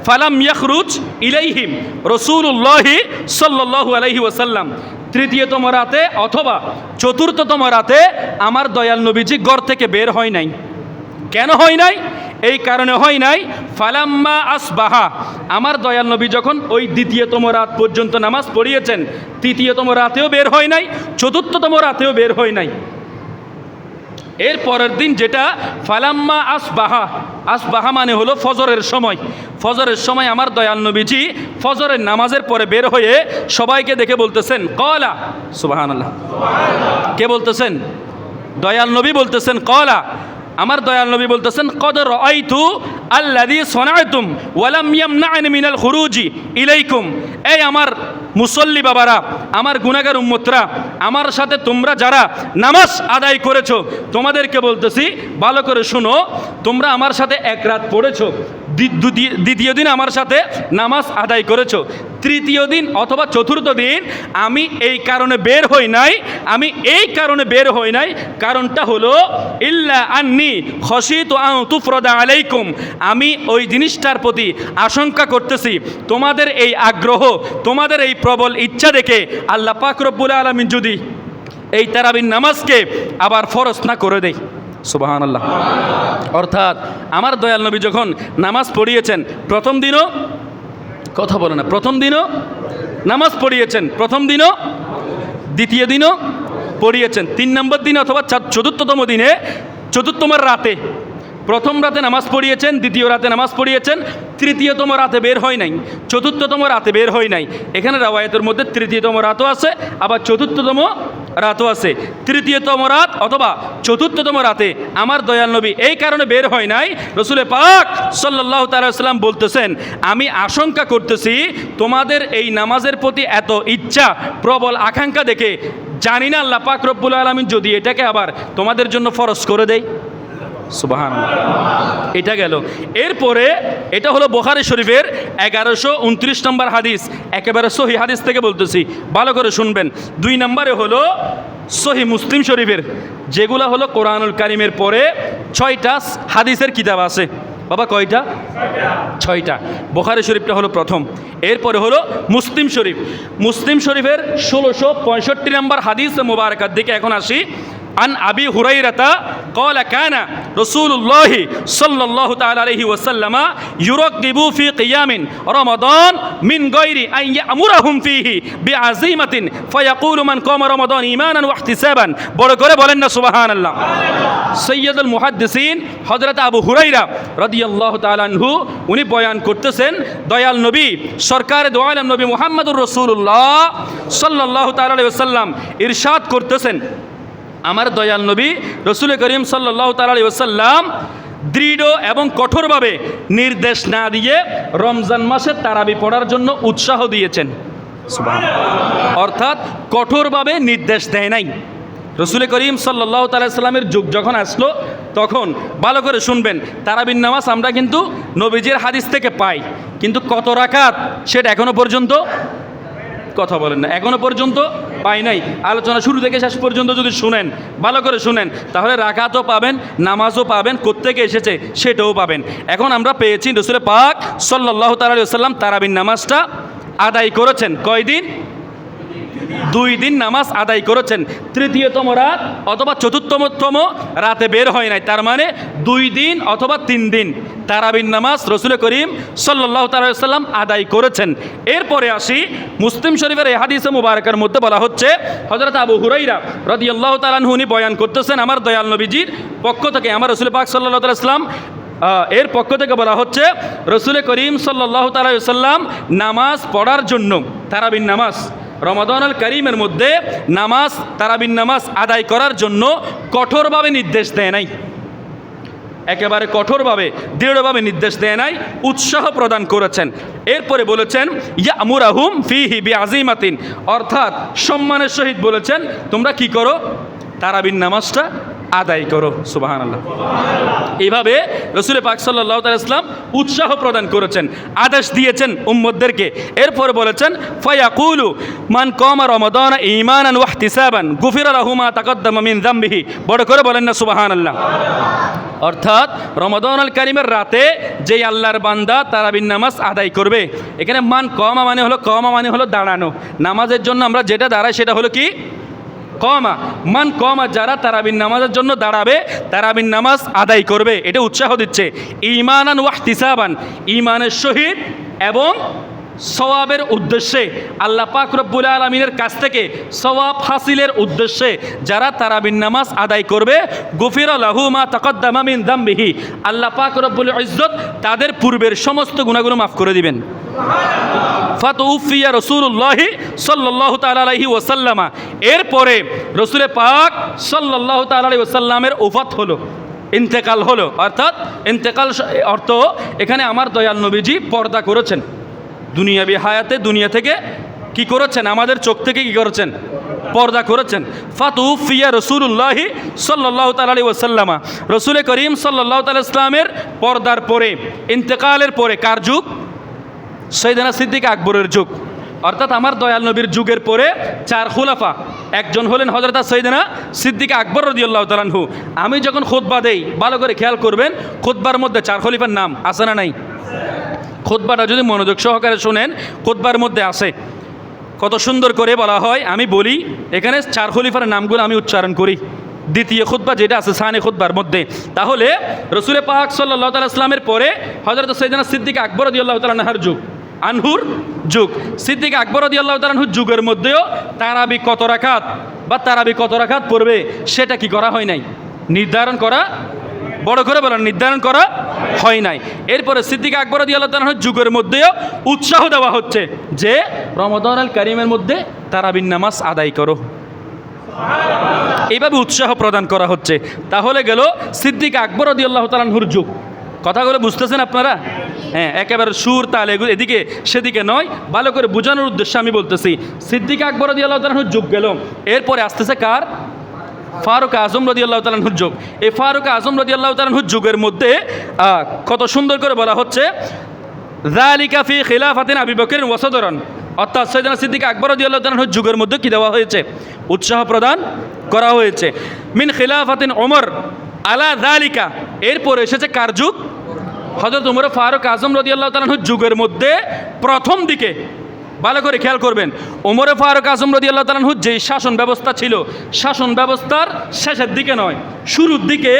ফালাম ইয়াখরুজ ইলাইহিম রাসূলুল্লাহি সাল্লাল্লাহু আলাইহি ওয়াসাল্লাম, তৃতীয়তম রাতে অথবা চতুর্থতম রাতে আমার দয়াল নবীজি ঘর থেকে বের হয় নাই। কেন হয় নাই? এই কারণে হয় নাই, ফালাম্মা আসবাহা, আমার দয়াল নবী যখন ওই দ্বিতীয়তম রাত পর্যন্ত নামাজ পড়িয়েছেন, তৃতীয়তম রাতেও বের হয় নাই, চতুর্থতম রাতেও বের হয় নাই। এর পরের দিন যেটা ফালাম্মা আসবাহা, আসবাহা মানে হলো ফজরের সময়। ফজরের সময় আমার দয়াল নবীজি ফজরের নামাজের পরে বের হয়ে সবাইকে দেখে বলতেছেন কলা, সুবহানাল্লাহ। কে বলতেছেন? দয়াল নবী বলতেছেন কলা, আমার দয়াল নবী বলতেছেন কদ রাআইতু আল্লাযী সানাআতুম ওয়া লাম ইয়ামনা'নি মিনাল খুরুজি ইলাইকুম। এই আমার মুসল্লি বাবারা, আমার গুনাহগার উম্মতরা, আমার সাথে তোমরা যারা নামাজ আদায় করেছো, তোমাদেরকে বলতেছি ভালো করে শুনো। তোমরা আমার সাথে এক রাত পড়েছো, দ্বিতীয় দিন আমার সাথে নামাজ আদায় করেছো, তৃতীয় দিন অথবা চতুর্থ দিন আমি এই কারণে বের হই নাই, কারণটা হলো ইল্লা আন্নি খশিতু আন তুফরাদা আলাইকুম, আমি ওই জিনিসটার প্রতি আশঙ্কা করতেছি তোমাদের এই আগ্রহ, তোমাদের এই প্রবল ইচ্ছা দেখে আল্লাহ পাক রব্বুল আলামিন যদি এই তারাবির নামাজকে আবার ফরজ না করে দেয়। সুবহানাল্লাহ। অর্থাৎ আমার দয়াল নবী যখন নামাজ পড়িয়েছেন, প্রথম দিনও নামাজ পড়িয়েছেন, প্রথম দিনও দ্বিতীয় দিনও পড়িয়েছেন, 3 নম্বর দিনে অথবা চতুর্থতম দিনে, চতুর্থতম রাতে, প্রথম রাতে নামাজ পড়িয়েছেন, দ্বিতীয় রাতে নামাজ পড়িয়েছেন, তৃতীয়তম রাতে বের হয় নাই, চতুর্থতম রাতে বের হয় নাই। এখানে রাওয়ায়াতের মধ্যে তৃতীয়তম রাতও আছে, আবার চতুর্থতম রাতও আছে। তৃতীয়তম রাত অথবা চতুর্থতম রাতে আমার দয়াল নবী এই কারণে বের হয় নাই, রসুল পাক সাল্লাল্লাহু তাআলা সাল্লাম বলতেছেন আমি আশঙ্কা করতেছি তোমাদের এই নামাজের প্রতি এত ইচ্ছা, প্রবল আকাঙ্ক্ষা দেখে, জানি না আল্লাহ পাক রব্বুল আলামিন যদি এটাকে আবার তোমাদের জন্য ফরজ করে দেয়। সুবহানাল্লাহ। এটা গেল। এরপরে এটা হলো বুখারী শরীফের 1129 নম্বর হাদিস, একেবারে সহি হাদিস থেকে বলতেছি, ভালো করে শুনবেন। 2 নম্বরে হলো সহি মুসলিম শরীফের, যেগুলো হলো কোরআনুল কারীমের পরে 6টা হাদিসের কিতাব আছে। বাবা কয়টা? 6টা। বুখারী শরীফটা হলো প্রথম, এরপরে হলো মুসলিম শরীফ। মুসলিম শরীফের 1665 নম্বর হাদিস মুবারাকার দিকে এখন আসি। عن أبي هريرة قال كان رسول الله صلى الله تعالى عليه وسلم يرغب في قيام رمضان من غير أن يأمرهم فيه بعزيمة فيقول من قام رمضان إيمانا واحتسابا بڑکرے بولن سبحان الله سيد المحدثين حضرت আবু হুরায়রা রাদিয়াল্লাহু তাআলা আনহু উনি বয়ান করতেছেন, দয়াল নবী সরকার দো আলম নবী মুহাম্মদুর রাসূলুল্লাহ সাল্লাল্লাহু তাআলা আলাইহি ওয়াসাল্লাম ইরশাদ করতেছেন, আমার দয়াল নবী রসুল করিম সাল্লাল্লাহু তাআলা আলাইহি ওয়াসাল্লাম দৃঢ় এবং কঠোরভাবে নির্দেশ না দিয়ে রমজান মাসে তারাবি পড়ার জন্য উৎসাহ দিয়েছেন। সুবহানাল্লাহ। অর্থাৎ কঠোরভাবে নির্দেশ দেয় নাই। রসুল করিম সাল্লাল্লাহু তাআলা আলাইহি ওয়াসাল্লামের যুগ যখন আসলো, তখন ভালো করে শুনবেন, তারাবির নামাজ আমরা কিন্তু নবীজির হাদিস থেকে পাই, কিন্তু কত রাকাত সেটা এখনো পর্যন্ত কথা বলেন না, এখনো পর্যন্ত পাই নাই। আলোচনা শুরু থেকে শেষ পর্যন্ত যদি শুনেন, ভালো করে শুনেন, তাহলে রাকাতও পাবেন, নামাজও পাবেন, কোত্থেকে এসেছে সেটাও পাবেন। এখন আমরা পেয়েছি রাসূল পাক সাল্লাল্লাহু তাআলা আলাইহি ওয়াসাল্লাম তারাবির নামাজটা আদায় করেছেন কয়দিন? 2 দিন নামাজ আদায় করেছেন। তৃতীয়তম রাত অথবা চতুর্থতম রাতে বের হয় নাই, তার মানে 2 দিন অথবা 3 দিন তারাবির নামাজ রসুল করিম সাল্লাল্লাহু তাআলা আলাইহি ওয়াসাল্লাম আদায় করেছেন। এরপরে আসি মুসলিম শরীফের এই হাদিসে মুবারাকার মধ্যে বলা হচ্ছে, হযরত আবু হুরায়রা রাদিয়াল্লাহু তাআলা আনহু উনি বয়ান করতেছেন আমার দয়াল নবীজির পক্ষ থেকে, আমার রসুল পাক সাল্লাল্লাহু আলাইহি ওয়াসাল্লাম এর পক্ষ থেকে বলা হচ্ছে, রসুল করিম সাল্লাল্লাহু তাআলা আলাইহি ওয়াসাল্লাম নামাজ পড়ার জন্য, তারাবির নামাজ রমাদানুল কারীমের মধ্যে নামাজ, তারাবির নামাজ আদায় করার জন্য কঠোরভাবে নির্দেশ দেয় নাই, একেবারে কঠোরভাবে দৃঢ়ভাবে নির্দেশ দেয় নাই, উৎসাহ প্রদান করেছেন। এরপরে বলেছেন ইয়ামুরাহুম ফিহি বিআযিমাতিন, অর্থাৎ সম্মানের সহিত বলেছেন তোমরা কি করো? তারাবির নামাজটা আদায় করো। সুবহানাল্লাহ। এইভাবে রসুল পাক সাল্লাল্লাহু তাআলা ইসলাম উৎসাহ প্রদান করেছেন, আদেশ দিয়েছেন উম্মতদেরকে। এরপরে বলেছেন ফায়াকুলু মান কামা রমাদান ঈমানান ওয়া ইহতিসাবান গুফিরা লাহু মা তাকদ্দামা মিন যামবিহি, বড় করে বলেন না সুবহানাল্লাহ। অর্থাৎ রমাদানুল কারীমের রাতে যেই আল্লাহর বান্দা তারাবির নামাজ আদায় করবে, এখানে মান কামা মানে হলো দাঁড়ানো। নামাজের জন্য আমরা যেটা দাঁড়াই সেটা হলো কি? কমা। মান কমা, যারা তারাবির নামাজের জন্য দাঁড়াবে, তারাবির নামাজ আদায় করবে, এটা উৎসাহ দিচ্ছে। ঈমানান ওয়া ইহতিসাবান, ঈমানের সহিত এবং সওয়াবের উদ্দেশ্যে, আল্লাহ পাক রব্বুল আলামিনের কাছ থেকে সওয়াব হাসিলের উদ্দেশ্যে যারা তারাবির নামাজ আদায় করবে, গুফিরা লাহু মা তাকদ্দামা মিন যামবিহি, আল্লাহ পাক রব্বুল ইজ্জত তাদের পূর্বের সমস্ত গুনাহগুলো মাফ করে দিবেন। ফাতুফিয়া রাসূলুল্লাহি সাল্লাল্লাহু তাআলা আলাইহি ওয়াসাল্লামা, এরপরে রসুলে পাক সাল্লাল্লাহু তাআলা আলাইহি ওয়াসাল্লামের ওফাত হলো, ইন্তেকাল হলো। অর্থাৎ ইন্তেকাল অর্থ এখানে আমার দয়াল নবীজি পর্দা করেছেন, দুনিয়াবি হায়াতে দুনিয়া থেকে কি করেছেন, আমাদের চোখ থেকে কি করেছেন, পর্দা করেছেন। ফাতুফিয়া রাসূলুল্লাহি সাল্লাল্লাহু তাআলা আলাইহি ওয়াসাল্লামা, রসুলে করিম সাল্লাল্লাহু তাআলা ইসলামের পর্দার পরে, ইন্তেকালের পরে কার যুগ? সৈয়দনা সিদ্দিক আকবরের যুগ। অর্থাৎ আমার দয়াল নবীর যুগের পরে চার খুলাফা, একজন হলেন হযরত সৈয়দনা সিদ্দিক আকবর রাদিয়াল্লাহু তাআলা আনহু। আমি যখন খুতবা দেই ভালো করে খেয়াল করবেন, খুতবার মধ্যে চার খলিফার নাম আছে না নাই? খুতবাটা যদি মনোযোগ সহকারে শোনেন, খুতবার মধ্যে আছে, কত সুন্দর করে বলা হয়। আমি বলি এখানে চার খলিফার নামগুলো আমি উচ্চারণ করি, দ্বিতীয় খুতবা যেটা আছে সানি খুতবার মধ্যে। তাহলে রসুলে পাক সাল্লাল্লাহু তাআলা ইসলামের পরে হযরত সৈয়দনা সিদ্দিক আকবর রাদিয়াল্লাহু তাআলা আনহুর যুগ, আনহুর যুগ। সিদ্দিক আকবর রাদিয়াল্লাহু তাআলা আনহুর যুগের মধ্যেও তারাবি কত রাকাত বা তারাবি কত রাকাত পড়বে সেটা কি করা হয় নাই, নির্ধারণ করা, বড় করে বলেন, নির্ধারণ করা হয় নাই। এরপরে সিদ্দিক আকবর রাদিয়াল্লাহু তাআলা আনহুর যুগের মধ্যেও উৎসাহ দেওয়া হচ্ছে যে রমাদান আল কারিমের মধ্যে তারাবির নামাজ আদায় করো, এইভাবে উৎসাহ প্রদান করা হচ্ছে। তাহলে গেল সিদ্দিক আকবর রাদিয়াল্লাহু তাআলা আনহুর যুগ। কথাগুলো বুঝতেছেন আপনারা? হ্যাঁ, একেবারে সুর তাল এগুলো এদিকে সেদিকে নয়, ভালো করে বোঝানোর উদ্দেশ্যে আমি বলতেছি। সিদ্দিক আকবর রাদিয়াল্লাহু তাআলা আনহুর যুগ গেল, এরপরে আসতেছে কার? ফারুক আজম রাদিয়াল্লাহু তাআলা আনহুর যুগ। এই ফারুক আজম রাদিয়াল্লাহু তাআলা আনহুর যুগের মধ্যে কত সুন্দর করে বলা হচ্ছে, যালিকা ফি খিলাফাতিন আবী বকর ওয়া সদরান, অর্থাৎ সৈয়দনা সিদ্দিক আকবর রাদিয়াল্লাহু তাআলা আনহুর যুগের মধ্যে কি দেওয়া হয়েছে, উৎসাহ প্রদান করা হয়েছে। মিন খিলাফাতিন ওমর আলা যালিকা, এরপরে এসেছে কার যুগ? হযরত ওমর ফারুক আজম রাদিয়াল্লাহু তাআলা আনহুর যুগের মধ্যে প্রথম দিকে, ভালো করে খেয়াল করবেন, ওমর ফারুক আজম রাদিয়াল্লাহু তাআলা আনহুর যে শাসন ব্যবস্থা ছিল, শাসন ব্যবস্থার শেষের দিকে নয়, শুরুর দিকে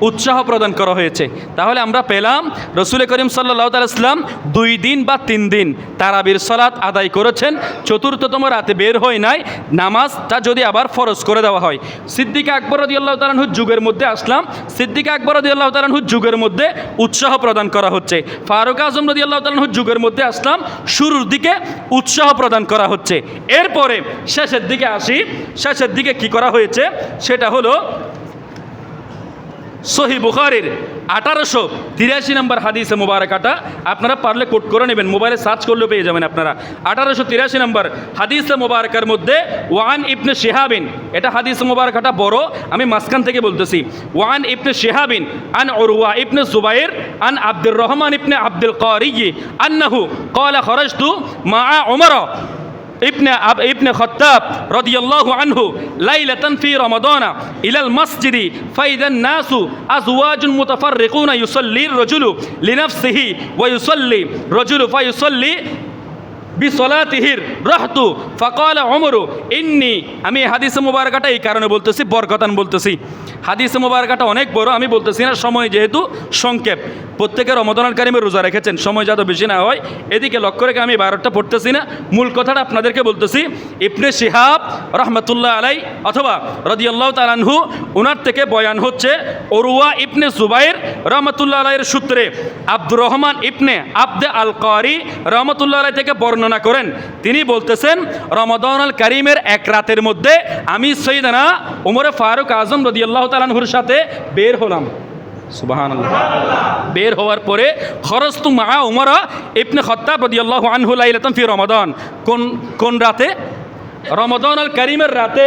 উৎসাহ প্রদান করা হয়েছে। তাহলে আমরা পেলাম রসুল করিম সাল্লাল্লাহু তাআলা ইসলাম 2 দিন বা 3 দিন তারাবির সালাত আদায় করেছেন, চতুর্থতম রাতে বের হয় নাই, নামাজটা যদি আবার ফরজ করে দেওয়া হয়। সিদ্দিক আকবর রাদিয়াল্লাহু তাআলা আনহুর যুগের মধ্যে আসলাম, সিদ্দিক আকবর রাদিয়াল্লাহু তাআলা আনহুর যুগের মধ্যে উৎসাহ প্রদান করা হচ্ছে। ফারুক আজম রাদিয়াল্লাহু তাআলা আনহুর যুগের মধ্যে আসলাম, শুরুর দিকে উৎসাহ প্রদান করা হচ্ছে। এরপরে শেষের দিকে আসি, শেষের দিকে কি করা হয়েছে সেটা হলো সহিহ বুখারীর 1883 নম্বর হাদিসে মুবারাকাটা, আপনারা পারলে কোট করে নেবেন, মোবাইলে সার্চ করলেও পেয়ে যাবেন আপনারা। 1883 নম্বর হাদিসে মুবারাকার মধ্যে ওয়ান ইবনে শিহাবিন, এটা হাদিসে মুবারাকাটা বড়, আমি মাঝখান থেকে বলতেছি। ওয়ান ইবনে শিহাবিন আন উরওয়া ইবনে জুবাইর আন আব্দুর রহমান ইবনে আব্দুল কারি আন্নাহু ক্বালা খরাজতু মা'a উমর ইবনে খাত্তাব রাদিয়াল্লাহু আনহু লাইলাতান ফি রমাদান ইলাল মসজিদি ফাইদান নাসু আজওয়াজুন মুতাফাররিকুনা ইউসাল্লি রাজুলু লিনাফসিহি ওয়া ইউসাল্লি রাজুলু ফায়ুসাল্লি বিসলাতিহির রাহতু ফাকালা উমরু ইন্নী, আমি হাদিসে মুবারাকাটা এই কারণে বলতেছি, বরকতান বলতেছি, হাদিসে মুবারাকাটা অনেক বড়, আমি বলতেছি না, সময় যেহেতু সংক্ষেপ, প্রত্যেকে রমাদানুল কারিমে রোজা রেখেছেন, সময় যাতে বেশি না হয় এদিকে লক্ষ্য রেখে আমি বারোটা পড়তেছি না, মূল কথাটা আপনাদেরকে বলতেছি। ইবনে শিহাব রহমতুল্লাহ আলাই অথবা রাদিয়াল্লাহু তাআলা আনহু, ওনার থেকে বয়ান হচ্ছে উরওয়া ইবনে জুবাইর রহমতুল্লাহ আলাইয়ের সূত্রে আব্দুর রহমান ইবনে আব্দে আল কারি রহমতুল্লাহ আলাই থেকে বর্ণনা করেন। তিনি বলতেছেন রমাদানুল কারিমের এক রাতের মধ্যে আমি সৈয়দনা ওমর ফারুক আজম রাদিয়াল্লাহু তাআলা আনহুর সাথে বের হলাম, সুবহানাল্লাহ, বের হওয়ার পরে খরজতু মা'a উমর ইবনে খাত্তাব রাদিয়াল্লাহু আনহু লাইলাতান ফি রমাদান, কোন রাতে? রমাদানুল কারিমের রাতে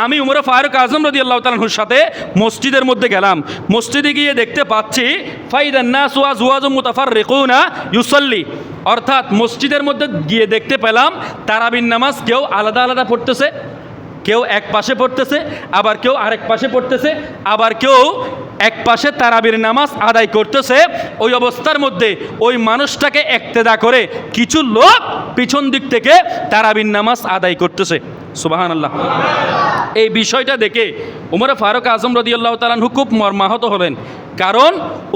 আমি উমর ফারুক আজম রাদিয়াল্লাহু তাআলা আনহুর সাথে মসজিদের মধ্যে গেলাম। মসজিদে গিয়ে দেখতে পাচ্ছি ফাইদান নাসু আজওয়াজুম মুতাফাররিকুনা ইউসাল্লি, অর্থাৎ মসজিদের মধ্যে গিয়ে দেখতে পেলাম তারাবির নামাজ কেউ আলাদা আলাদা পড়তেছে, কেউ এক পাশে পড়তেছে, আবার কেউ আরেক পাশে পড়তেছে, আবার কেউ এক পাশে তারাবির নামাজ আদায় করতেছে। ওই অবস্থার মধ্যে ওই মানুষটাকে ইক্তেদা করে কিছু লোক পিছন দিক থেকে তারাবির নামাজ আদায় করতেছে, সুবহানাল্লাহ। এই বিষয়টা দেখে উমর ফারুক আজম রাদিয়াল্লাহু তাআলা আনহু খুব মর্মাহত হলেন, কারণ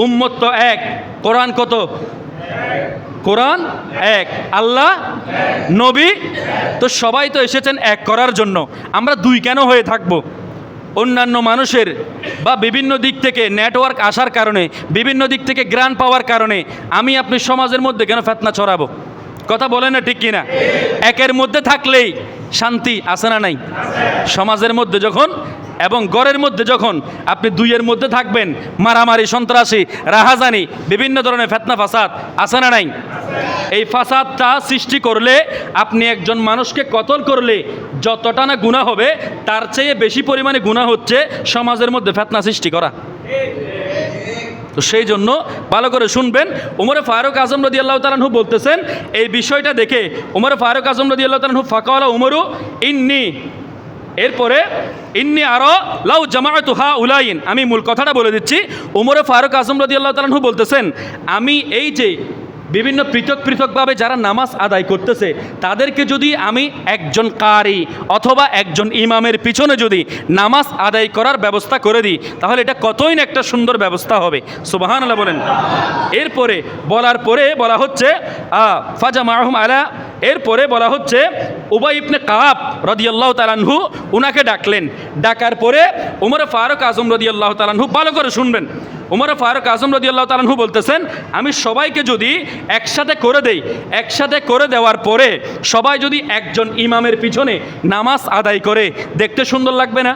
উম্মত তো এক, কোরআন কত? কোরআন এক, আল্লাহ নবী তো সবাই তো এসেছেন এক করার জন্য, আমরা দুই কেন হয়ে থাকবো? অন্যান্য মানুষের বা বিভিন্ন দিক থেকে নেটওয়ার্ক আসার কারণে, বিভিন্ন দিক থেকে গ্রান্ট পাওয়ার কারণে আমি আপনি সমাজের মধ্যে কেন ফিতনা ছড়াবো? কথা বলেন না ঠিক কিনা? একের মধ্যে থাকলেই শান্তি আছে না নাই? সমাজের মধ্যে যখন এবং ঘরের মধ্যে যখন আপনি দুইয়ের মধ্যে থাকবেন, মারামারি, সন্ত্রাসী, রাহাজানি, বিভিন্ন ধরনের ফিতনা ফাসাদ আছে না নাই? এই ফাসাদটা সৃষ্টি করলে, আপনি একজন মানুষকে কতল করলে যতটা না গুনাহ হবে, তার চেয়ে বেশি পরিমাণে গুনাহ হচ্ছে সমাজের মধ্যে ফিতনা সৃষ্টি করা। তো সেই জন্য ভালো করে শুনবেন। উমর ফারুক আজম রাদিয়াল্লাহু তাআলা আনহু বলতেছেন, এই বিষয়টা দেখে উমর ফারুক আজম রাদিয়াল্লাহু তাআলা আনহু ফাকালা উমরু ইন্নি, এরপরে ইন্নি আরা লাউ জামাআতু হাউলাইন, আমি মূল কথাটা বলে দিচ্ছি। উমর ফারুক আজম রাদিয়াল্লাহু তাআলা আনহু বলতেছেন, আমি এই যে বিভিন্ন পৃথক পৃথকভাবে যারা নামাজ আদায় করতেছে, তাদেরকে যদি আমি একজন কারি অথবা একজন ইমামের পিছনে যদি নামাজ আদায় করার ব্যবস্থা করে দিই, তাহলে এটা কতই না একটা সুন্দর ব্যবস্থা হবে। সুবহানাল্লাহ বলেন। এরপরে বলার পরে বলা হচ্ছে ফাজা মাহুম আলা, এরপরে বলা হচ্ছে উবাই ইবনে কাব রাদিয়াল্লাহু তাআলা আনহু উনাকে ডাকলেন। ডাকার পরে উমর ফারুক আজম রাদিয়াল্লাহু তাআলা আনহু, ভালো করে শুনবেন, উমর ফারুক আজম রাদিয়াল্লাহু তাআলা আনহু বলতেছেন, আমি সবাইকে যদি একসাথে করে দেই, একসাথে করে দেওয়ার পরে সবাই যদি একজন ইমামের পিছনে নামাজ আদায় করে, দেখতে সুন্দর লাগবে না?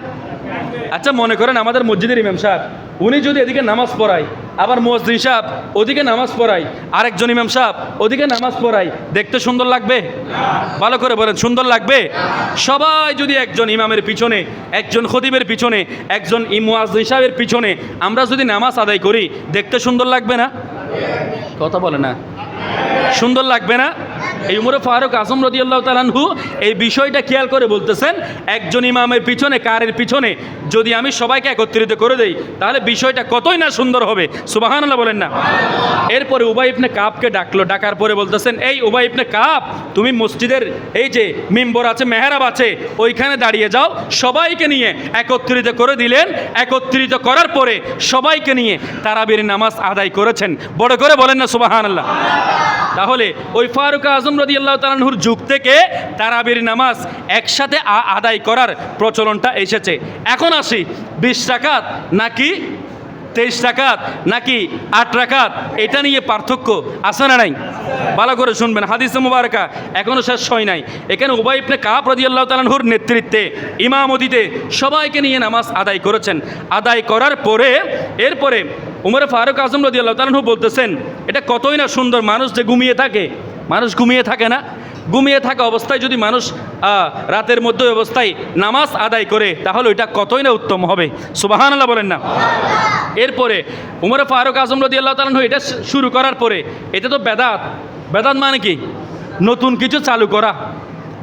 আচ্ছা মনে করেন আমাদের মসজিদের ইমাম সাহেব, উনি যদি এদিকে নামাজ পড়ায়, আবার মুয়াজ্জিন সাহেব ওদিকে নামাজ পড়ায়, আরেকজন ইমাম সাহেব ওদিকে নামাজ পড়ায়, দেখতে সুন্দর লাগবে? ভালো করে বলেন, সুন্দর লাগবে? সবাই যদি একজন ইমামের পিছনে, একজন খতিবের পিছনে, একজন মুয়াজ্জিন সাহেবের পিছনে আমরা যদি নামাজ আদায় করি, দেখতে সুন্দর লাগবে না? কথা বলে না, সুন্দর লাগবে না? এই উমর ফারুক আজম রাদিয়াল্লাহু তাআলা আনহু এই বিষয়টা খেয়াল করে বলতেছেন, একজন ইমামের পিছনে, কারের পিছনে যদি আমি সবাইকে একত্রিত করে দেই, তাহলে বিষয়টা কতই না সুন্দর হবে। সুবহানাল্লাহ বলেন না? এরপরে উবাই ইবনে কাবকে ডাকলো। ডাকার পরে বলতেছেন, এই উবাই ইবনে কাব, তুমি মসজিদের এই যে মিম্বর আছে, মেহরাব আছে, ওইখানে দাঁড়িয়ে যাও। সবাইকে নিয়ে একত্রিত করে দিলেন। একত্রিত করার পরে সবাইকে নিয়ে তারাবির নামাজ আদায় করেছেন। বড় করে বলেন না সুবহানাল্লাহ? তাহলে ওই ফারুক আজম রাদিয়াল্লাহু তাআলা আনহুর যুগ থেকে তারাবির নামাজ একসাথে আদায় করার প্রচলনটা এসেছে। এখন আসি, 20 রাকাত নাকি 23 রাকাত নাকি 8 রাকাত, এটা নিয়ে পার্থক্য আছে না নাই? ভালো করে শুনবেন, হাদিসে মুবারকা এখনো শেষ হয় নাই। এখানে উবাই ইবনে কাব রাদিয়াল্লাহু তাআলা আনহুর নেতৃত্বে, ইমামতিতে সবাইকে নিয়ে নামাজ আদায় করেছেন। আদায় করার পরে এরপরে উমর ফারুক আজম রাদিয়াল্লাহু তাআলা আনহু বলতেছেন, এটা কতই না সুন্দর। মানুষ যে ঘুমিয়ে থাকে, মানুষ ঘুমিয়ে থাকে না, ঘুমিয়ে থাকা অবস্থায় যদি মানুষ রাতের মধ্যে অবস্থায় নামাজ আদায় করে, তাহলে ওইটা কতই না উত্তম হবে। সুবহানাল্লাহ বলেন না? এরপরে উমর ফারুক আজম রাদিয়াল্লাহু তাআলা আনহু এটা শুরু করার পরে, এটা তো বেদাত। বেদাত মানে কি? নতুন কিছু চালু করা।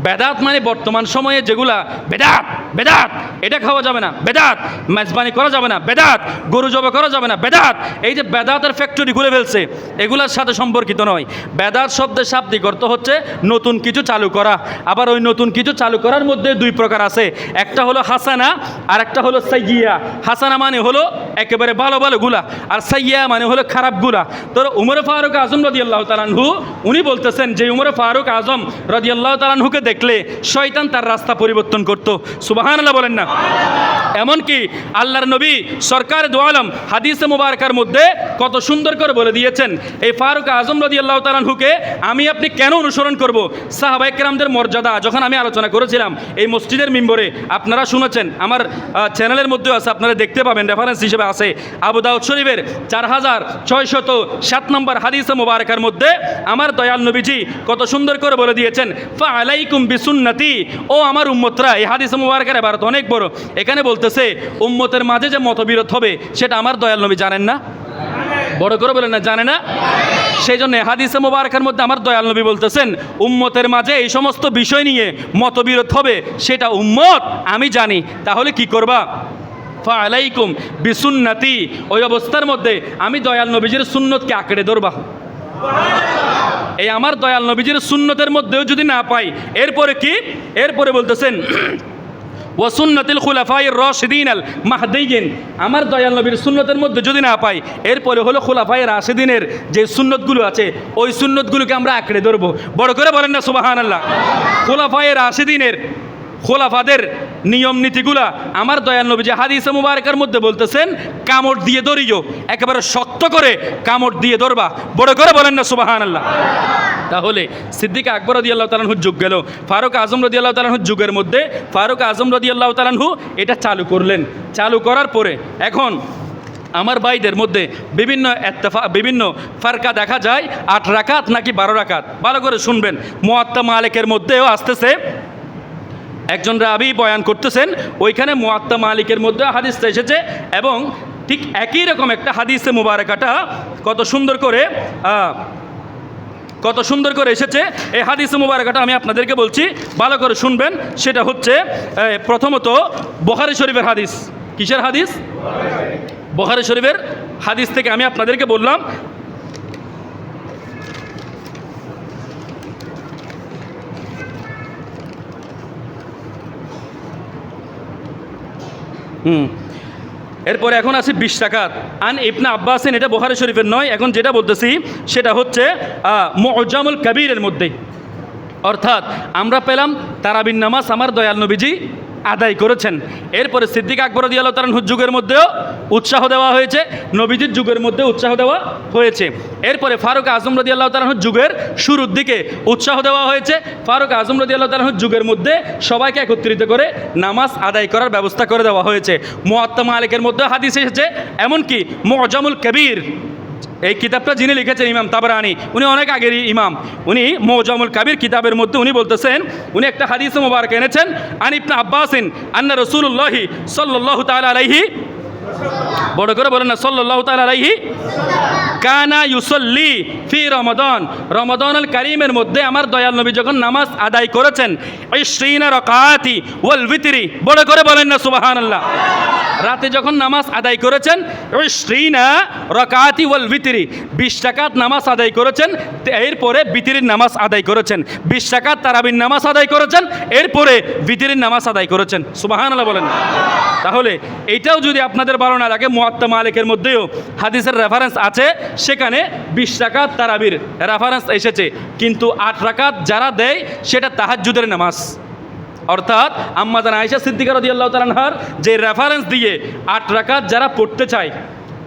বেদাত মানে বর্তমান সময়ে যেগুলা বেদাত, বেদাত, এটা খাওয়া যাবে না, বেদাত, মেজবানি করা যাবে না, বেদাত, গরু জবাই করা যাবে না, বেদাত, এই যে বেদাতের ফ্যাক্টরি খুলে ফেলছে, এগুলার সাথে সম্পর্কিত নয়। বেদাত শব্দের শাব্দিক অর্থ হচ্ছে নতুন কিছু চালু করা। আবার ওই নতুন কিছু চালু করার মধ্যে দুই প্রকার আছে, একটা হলো হাসানা আর একটা হলো সাইয়্যিয়া। হাসানা মানে হলো একেবারে ভালো ভালোগুলা, আর সাইয়্যিয়া মানে হলো খারাপগুলা। তো উমর ফারুক আজম রাদিয়াল্লাহু তাআলা আনহু উনি বলতেছেন যে উমর ফারুক আজম রাদিয়াল্লাহু তাআলা আনহুকে দেখলে শয়তান তার রাস্তা পরিবর্তন করত। সুবহানাল্লাহ বলেন না? এমনকি আল্লাহর নবী সরকার দু আলম হাদিসে মুবারকার মধ্যে কত সুন্দর করে বলে দিয়েছেন, এই ফারুক আজম রাদিয়াল্লাহু তাআলা আনহুকে আমি আপনি কেন অনুসরণ করব? সাহাবায়ে কেরামদের মর্যাদা যখন আমি আলোচনা করেছিলাম এই মসজিদের মিম্বরে, আপনারা শুনেছেন, আমার চ্যানেলের মধ্যেও আছে, আপনারা দেখতে পাবেন, রেফারেন্স হিসেবে আছে। আবু দাউদ শরীফের 4607 নম্বর হাদিসে মুবারকার মধ্যে আমার দয়াল নবীজি কত সুন্দর করে বলে দিয়েছেন, ফা আলাইকুম বিসুন্নতি, ও আমার উম্মতরা। এই হাদিসে মুবারকার ইবারত অনেক বড়। এখানে বলতেছে উম্মতের মাঝে যে মতবিরোধ হবে সেটা আমার দয়াল নবী জানেন না? বড় করে বলেন না, জানে না? সেই জন্য হাদিসে মুবারকার মধ্যে আমার দয়াল নবী বলতেছেন, উম্মতের মাঝে এই সমস্ত বিষয় নিয়ে মতবিরোধ হবে সেটা উম্মত আমি জানি। তাহলে কি করবা? ফা আলাইকুম বিসুন্নতি, ওই অবস্থার মধ্যে আমি দয়াল নবীজির সুন্নতকে আঁকড়ে ধরবা। এই আমার দয়াল নবীজির সুন্নতের মধ্যেও যদি না পাই, এরপরে কি? এরপরে বলতেছেন ওয়াসুন্নাতিল খুলাফায়ে রাশিদিন আল মাহদিয়িন, আমার দয়াল নবীর সুন্নতের মধ্যে যদি না পাই, এরপরে হলো খুলাফায়ে রাশিদিনের যে সুন্নতগুলো আছে ওই সুন্নতগুলোকে আমরা আঁকড়ে ধরবো। বড় করে বলেন না সুবহানাল্লাহ? খুলাফায়ে রাশিদিনের, খোলাফাদের নিয়ম নীতিগুলা আমার দয়াল নবী যে হাদিসে মুবারকার মধ্যে বলতেছেন, কামড় দিয়ে ধরিও, একেবারে শক্ত করে কামড় দিয়ে ধরবা। বড় করে বলেন না সুবহানাল্লাহ? তাহলে সিদ্দিক আকবর রাদিয়াল্লাহু তাআলা আনহুর যুগ গেল, ফারুক আজম রাদিয়াল্লাহু তাআলা আনহুর যুগের মধ্যে ফারুক আজম রাদিয়াল্লাহু তাআলা আনহু এটা চালু করলেন। চালু করার পরে এখন আমার ভাইদের মধ্যে বিভিন্ন ফারকা দেখা যায়, 8 রাকাত নাকি 12 রাকাত। ভালো করে শুনবেন, মুয়াত্তা মালিকের মধ্যেও আসতেছে একজন রাবি বয়ান করতেছেন, ওইখানে মুয়াত্তা মালিকের মধ্যে হাদিসটা এসেছে এবং ঠিক একই রকম একটা হাদিসে মুবারাকাটা কত সুন্দর করে এসেছে। এই হাদিসে মুবারাকাটা আমি আপনাদেরকে বলছি, ভালো করে শুনবেন। সেটা হচ্ছে প্রথমত বুখারী শরীফের হাদিস। কিসের হাদিস? বুখারী শরীফের হাদিস থেকে আমি আপনাদেরকে বললাম। এরপরে এখন আছে 20 রাকাত আন ইবনে আব্বাসিন, এটা বুখারী শরীফের নয়। এখন যেটা বলতেছি সেটা হচ্ছে মুআজ্জামুল কবিরের মধ্যে। অর্থাৎ আমরা পেলাম তারাবির নামাজ আমার দয়াল নবীজি আদায় করেছেন। এরপরে সিদ্দিক আকবর রাদিয়াল্লাহু তাআলা আনহুর যুগের মধ্যেও উৎসাহ দেওয়া হয়েছে, নবীজির যুগের মধ্যে উৎসাহ দেওয়া হয়েছে। এরপরে ফারুক আজম রাদিয়াল্লাহু তাআলা আনহুর যুগের শুরুর দিকে উৎসাহ দেওয়া হয়েছে। ফারুক আজম রাদিয়াল্লাহু তাআলা আনহুর যুগের মধ্যে সবাইকে একত্রিত করে নামাজ আদায় করার ব্যবস্থা করে দেওয়া হয়েছে। মুয়াত্তা মালিকের মধ্যে হাদিস এসেছে, এমনকি মুআজ্জামুল কবির, এই কিতাবটা যিনি লিখেছেন ইমাম তাবরানি, উনি অনেক আগেরই ইমাম। উনি মুআজ্জামুল কবির কিতাবের মধ্যে উনি বলতেছেন, উনি একটা হাদিস মুবারক এনেছেন, আন ইবনে আব্বাসিন আন্না রাসূলুল্লাহি সাল্লাল্লাহু তাআলা আলাইহি, বড় করে বলেন না, সাল্লাল্লাহু তাআলা আলাইহি কানা ইউসাল্লি ফি রমাদান, রমাদানুল কারীমের মধ্যে আমার দয়াল নবী যখন নামাজ আদায় করেছেন 20 রাকাতি ওয়াল ভিতরি, বড় করে বলেন না সুবহানাল্লাহ। রাতে যখন নামাজ আদায় করেছেন 20 রাকাতি ওয়াল ভিতরি, 20 রাকাত নামাজ আদায় করেছেন। এরপরে ভিতরির নামাজ আদায় করেছেন, 20 রাকাত তারাবির নামাজ আদায় করেছেন, এরপরে ভিতরির নামাজ আদায় করেছেন। সুবহানাল্লাহ বলেন। তাহলে এইটাও যদি আপনাদের ভালো না লাগে, মুয়াত্তা মালিকের মধ্যেও হাদিসের রেফারেন্স আছে, সেখানে 20 রাকাত তারাবির রেফারেন্স এসেছে, কিন্তু 8 রাকাত যারা দেয় সেটা তাহাজ্জুদের নামাজ। অর্থাৎ আম্মা জান আয়েশা সিদ্দিকা রাদিয়াল্লাহু তাআলা আনহার যে রেফারেন্স দিয়ে 8 রাকাত যারা পড়তে চায়,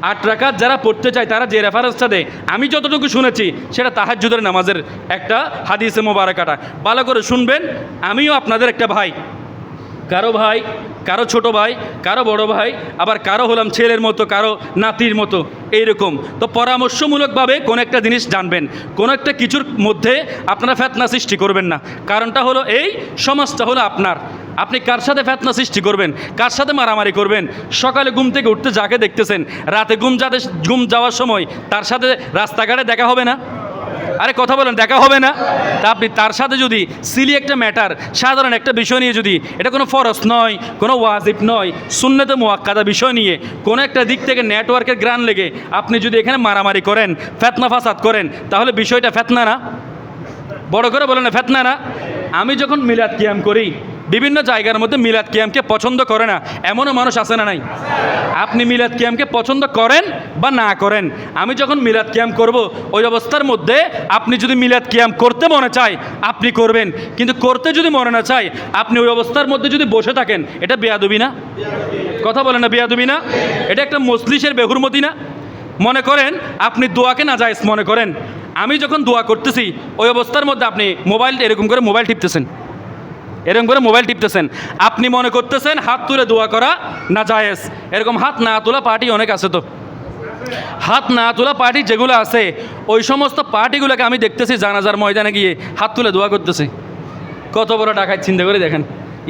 8 রাকাত যারা পড়তে চায় তারা যে রেফারেন্সটা দেয়, আমি যতটুকু শুনেছি সেটা তাহাজ্জুদের নামাজের একটা হাদিসে মোবারকাটা। ভালো করে শুনবেন, আমিও আপনাদের একটা ভাই, কারো ভাই, কারো ছোট ভাই, কারো বড় ভাই, আবার কারো হলাম ছেলের মতো, কারো নাতির মতো, এইরকম। তো পরামর্শমূলকভাবে কোনো একটা জিনিস জানবেন, কোনো একটা কিছুর মধ্যে আপনারা ফিতনা সৃষ্টি করবেন না। কারণটা হলো এই, সমাজটা হলো আপনার, আপনি কার সাথে ফিতনা সৃষ্টি করবেন, কার সাথে মারামারি করবেন? সকালে ঘুম থেকে উঠতে যাকে দেখতেছেন, রাতে ঘুম যাওয়ার সময় তার সাথে রাস্তাঘাটে দেখা হবে না? আরে কথা বলেন, দেখা হবে না? তা আপনি তার সাথে যদি সিলি একটা ম্যাটার, সাধারণ একটা বিষয় নিয়ে, যদি এটা কোনো ফরজ নয়, কোনো ওয়াজিব নয়, সুন্নতে মুআক্কাদা বিষয় নিয়ে কোনো একটা দিক থেকে নেটওয়ার্কের গ্রান লেগে আপনি যদি এখানে মারামারি করেন, ফিতনা ফাসাদ করেন, তাহলে বিষয়টা ফিতনা না? বড় করে বলেন না, ফিতনা না? আমি যখন মিলাদ কিয়াম করি, বিভিন্ন জায়গার মধ্যে মিলাদ কিয়ামকে পছন্দ করে না এমনও মানুষ আছে না নাই? আপনি মিলাদ কিয়ামকে পছন্দ করেন বা না করেন, আমি যখন মিলাদ কিয়াম করব, ওই অবস্থার মধ্যে আপনি যদি মিলাদ কিয়াম করতে মনে চায় আপনি করবেন, কিন্তু করতে যদি মনে না চায়, আপনি ওই অবস্থার মধ্যে যদি বসে থাকেন, এটা বেয়াদবি না? কথা বলেন না, বেয়াদবি না? এটা একটা মজলিসের বেহুরমতি না? মনে করেন আপনি দোয়াকে নাজায়েজ মনে করেন, আমি যখন দোয়া করতেছি ওই অবস্থার মধ্যে আপনি মোবাইল এরকম করে মোবাইল টিপতেছেন, এরকম করে মোবাইল টিপতেছেন, আপনি মনে করতেছেন হাত তুলে দোয়া করা নাজায়েজ। এরকম হাত না তোলা পার্টি অনেক আছে। তো হাত না তোলা পার্টি যেগুলো আছে, ওই সমস্ত পার্টিগুলোকে আমি দেখতেছি জানাজার ময়দানে গিয়ে হাত তুলে দোয়া করতেছে। কত বড় ডাকাত, চিন্তা করে দেখেন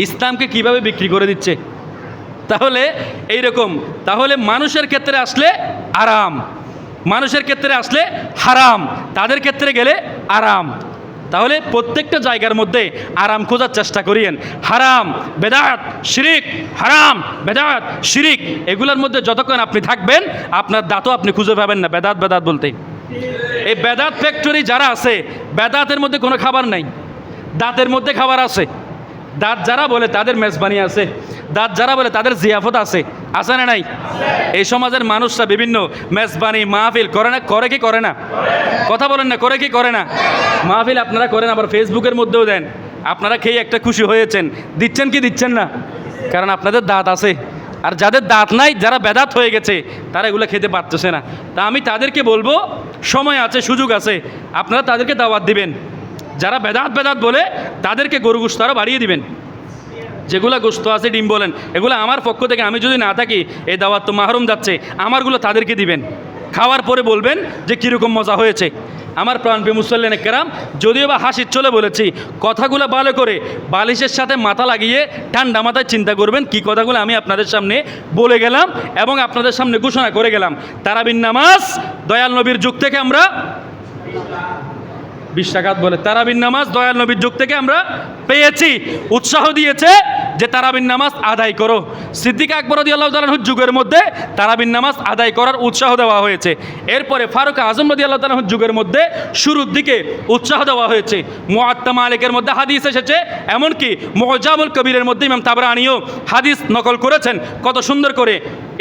ইসলামকে কিভাবে বিক্রি করে দিচ্ছে। তাহলে এইরকম, তাহলে মানুষের ক্ষেত্রে আসলে আরাম, মানুষের ক্ষেত্রে আসলে হারাম, তাদের ক্ষেত্রে গেলে আরাম। তাহলে প্রত্যেকটা জায়গার মধ্যে আরাম খোঁজার চেষ্টা করিয়েন। হারাম, বেদাত, শিরিক, হারাম, বেদাত, শিরিক, এগুলোর মধ্যে যতক্ষণ আপনি থাকবেন আপনার দাঁতও আপনি খুঁজে পাবেন না। বেদাত বেদাত বলতে এই বেদাত ফ্যাক্টরি যারা আছে, বেদাতের মধ্যে কোনো খাবার নাই, দাঁতের মধ্যে খাবার আছে। দাঁত যারা বলে তাদের মেজবানি আছে, দাঁত যারা বলে তাদের জিয়াফত আছে, আছে না নাই? এই সমাজের মানুষরা বিভিন্ন মেজবানি মাহফিল করে না, করে কি করে না? কথা বলেন না, করে কি করে না? মাহফিল আপনারা করেন, আবার ফেসবুকের মধ্যেও দেন। আপনারা খেয়ে একটা খুশি হয়েছেন, দিচ্ছেন কি দিচ্ছেন না? কারণ আপনাদের দাঁত আছে, আর যাদের দাঁত নাই, যারা বেদাত হয়ে গেছে, তারা এগুলো খেতে পারতেছে না। তা আমি তাদেরকে বলবো, সময় আছে, সুযোগ আছে, আপনারা তাদেরকে দাওয়াত দিবেন। যারা বেদাত বলে তাদেরকে গরু গোশত আরও বাড়িয়ে দিবেন। যেগুলো গোশত আছে, ডিম বলেন, এগুলো আমার পক্ষ থেকে, আমি যদি না থাকি এই দাওয়াত তো মাহরুম যাচ্ছে, আমারগুলো তাদেরকে দিবেন। খাওয়ার পরে বলবেন যে কীরকম মজা হয়েছে। আমার প্রাণপ্রিয় মুসল্লিনে কেরাম, যদিও বা হাসির চলে বলেছি, কথাগুলো ভালো করে বালিশের সাথে মাথা লাগিয়ে ঠান্ডা মাথায় চিন্তা করবেন কি কথাগুলো আমি আপনাদের সামনে বলে গেলাম এবং আপনাদের সামনে ঘোষণা করে গেলাম। তারাবির নামাজ দয়াল নবীর যুগ থেকে আমরা 20 রাকাত বলে তারাবির নামাজ দয়াল নবীর যুগ থেকে আমরা পেয়েছি। উৎসাহ দিয়েছে যে তারাবির নামাজ আদায় করো। সিদ্দিক আকবর রাদিয়াল্লাহু তাআলা আনহুর যুগের মধ্যে তারাবির নামাজ আদায় করার উৎসাহ দেওয়া হয়েছে। এরপরে ফারুক আজম রাদিয়াল্লাহু তাআলা আনহুর যুগের মধ্যে শুরুর দিকে উৎসাহ দেওয়া হয়েছে। মুআত্তা মালিকের মধ্যে হাদিস এসেছে, এমনকি মুআজামুল কবিরের মধ্যে ইমাম তাবরানীও হাদিস নকল করেছেন কত সুন্দর করে।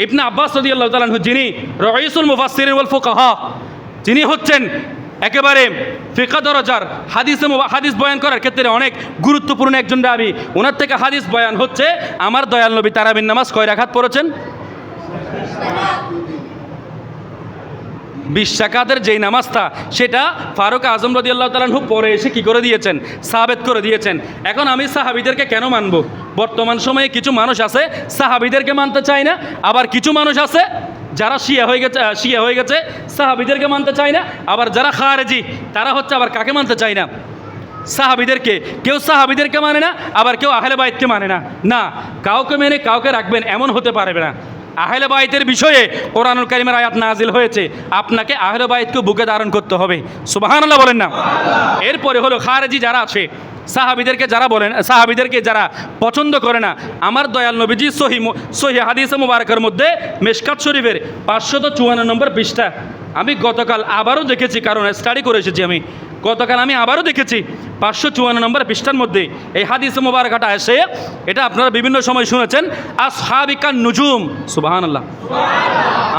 ইবনে আব্বাস রাদিয়াল্লাহু তাআলা আনহু, যিনি রাইসুল মুফাসসিরিন ওয়াল ফুকাহা, যিনি হচ্ছেন একেবারে ফিকহ দরজার হাদিস বয়ান করার ক্ষেত্রে অনেক গুরুত্বপূর্ণ একজন রাবি, ওনার থেকে হাদিস বয়ান হচ্ছে আমার দয়াল নবী তারাবির নামাজ কয় রাকাত পড়েছেন? 20 রাকাতের যেই নামাজটা, সেটা ফারুক আজম রাদিয়াল্লাহু তাআলা আনহু পরে এসে কী করে দিয়েছেন? সাহাবেত করে দিয়েছেন। এখন আমি সাহাবিদেরকে কেন মানব? বর্তমান সময়ে কিছু মানুষ আছে সাহাবিদেরকে মানতে চায় না, আবার কিছু মানুষ আছে যারা শিয়া হয়ে গেছে সাহাবিদেরকে মানতে চায় না, আবার যারা খারেজি তারা হচ্ছে আবার কাকে মানতে চায় না? সাহাবিদেরকে। কেউ সাহাবিদেরকে মানে না, আবার কেউ আহলে বাইতকে মানে না। না, কাউকে মেনে কাউকে রাখবেন এমন হতে পারবে না। আহলে বাইতের বিষয়ে কোরআনুল কারীমের আয়াত নাজিল হয়েছে, আপনাকে আহলে বাইতকে বুকে ধারণ করতে হবে। সুবহানাল্লাহ বলেন না? এরপরে হলো খারেজি যারা আছে, সাহাবিদেরকে যারা বলেন, সাহাবিদেরকে যারা পছন্দ করে না। আমার দয়াল নবীজি সহি হাদিসে মুবারকের মধ্যে মিশকাত শরীফের 554 নম্বর পৃষ্ঠা, আমি গতকাল আবারও দেখেছি, কারণ স্টাডি করে এসেছি আমি, গতকাল আমি আবারও দেখেছি 554 নম্বর পৃষ্ঠার মধ্যে এই হাদিসে মুবারকাটা এসে, এটা আপনারা বিভিন্ন সময় শুনেছেন, আসহাবিকান নুজুম। সুবহানাল্লাহ।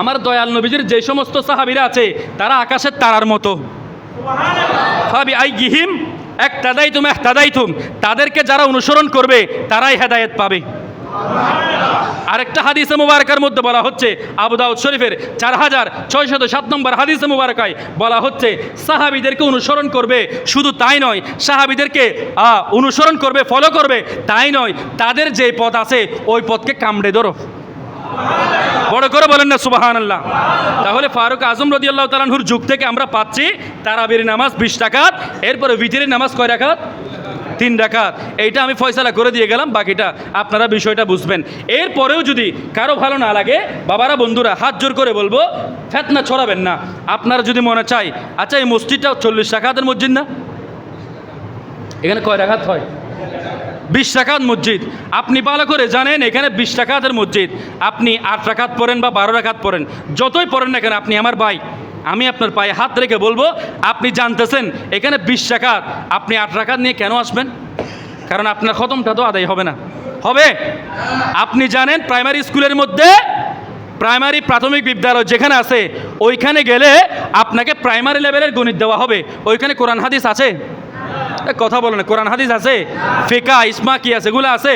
আমার দয়াল নবীজির যে সমস্ত সাহাবীরা আছে তারা আকাশের তারার মতো। ফাবি আইয়িহিম ইহতাদাইতুম, তাদেরকে যারা অনুসরণ করবে তারাই হেদায়েত পাবে। আরেকটা হাদিসে মুবারকার মধ্যে বলা হচ্ছে, আবু দাউদ শরীফের 4607 নম্বর হাদিসে মুবারকায় বলা হচ্ছে, সাহাবীদেরকে অনুসরণ করবে, শুধু তাই নয়, সাহাবীদেরকে অনুসরণ করবে, ফলো করবে, তাই নয়, তাদের যে পথ আছে ওই পথকে কামড়ে ধরো। বড় করে বলেন না সুবহানাল্লাহ। তাহলে ফারুক আজম রাদিয়াল্লাহু তাআলা আনহুর যুগ থেকে আমরা পাচ্ছি তারাবির নামাজ 20 রাকাত, এরপরে বিতরের নামাজ কয় রাকাত? 3 রাকাত। এইটা আমি ফয়সালা করে দিয়ে গেলাম, বাকিটা আপনারা বিষয়টা বুঝবেন। এরপরেও যদি কারো ভালো না লাগে, বাবারা বন্ধুরা হাত জোর করে বলবো, ফিতনা ছড়াবেন না। আপনারা যদি মনে চাই, আচ্ছা এই মসজিদটা 40 রাকাতের মসজিদ না, এখানে কয় রাকাত হয়? 20 রাকাত মসজিদ। আপনি ভালো করে জানেন এখানে 20 রাকাতের মসজিদ। আপনি 8 রাকাত পড়েন বা 12 রাকাত পড়েন, যতই পড়েন না কেন, আপনি আমার ভাই, আমি আপনার পায়ে হাত রেখে বলবো, আপনি জানতেছেন এখানে 20 রাকাত, আপনি 8 রাকাত নিয়ে কেন আসবেন? কারণ আপনার খতমটা তো আদায় হবে না। হবে? আপনি জানেন প্রাইমারি স্কুলের মধ্যে, প্রাইমারি প্রাথমিক বিদ্যালয় যেখানে আছে, ওইখানে গেলে আপনাকে প্রাইমারি লেভেলের গণিত দেওয়া হবে। ওইখানে কোরআন হাদিস আছে? কথা বলেন, কোরআন হাদিস আছে? ফিকহ, ইসমা কি আছে, এগুলো আছে?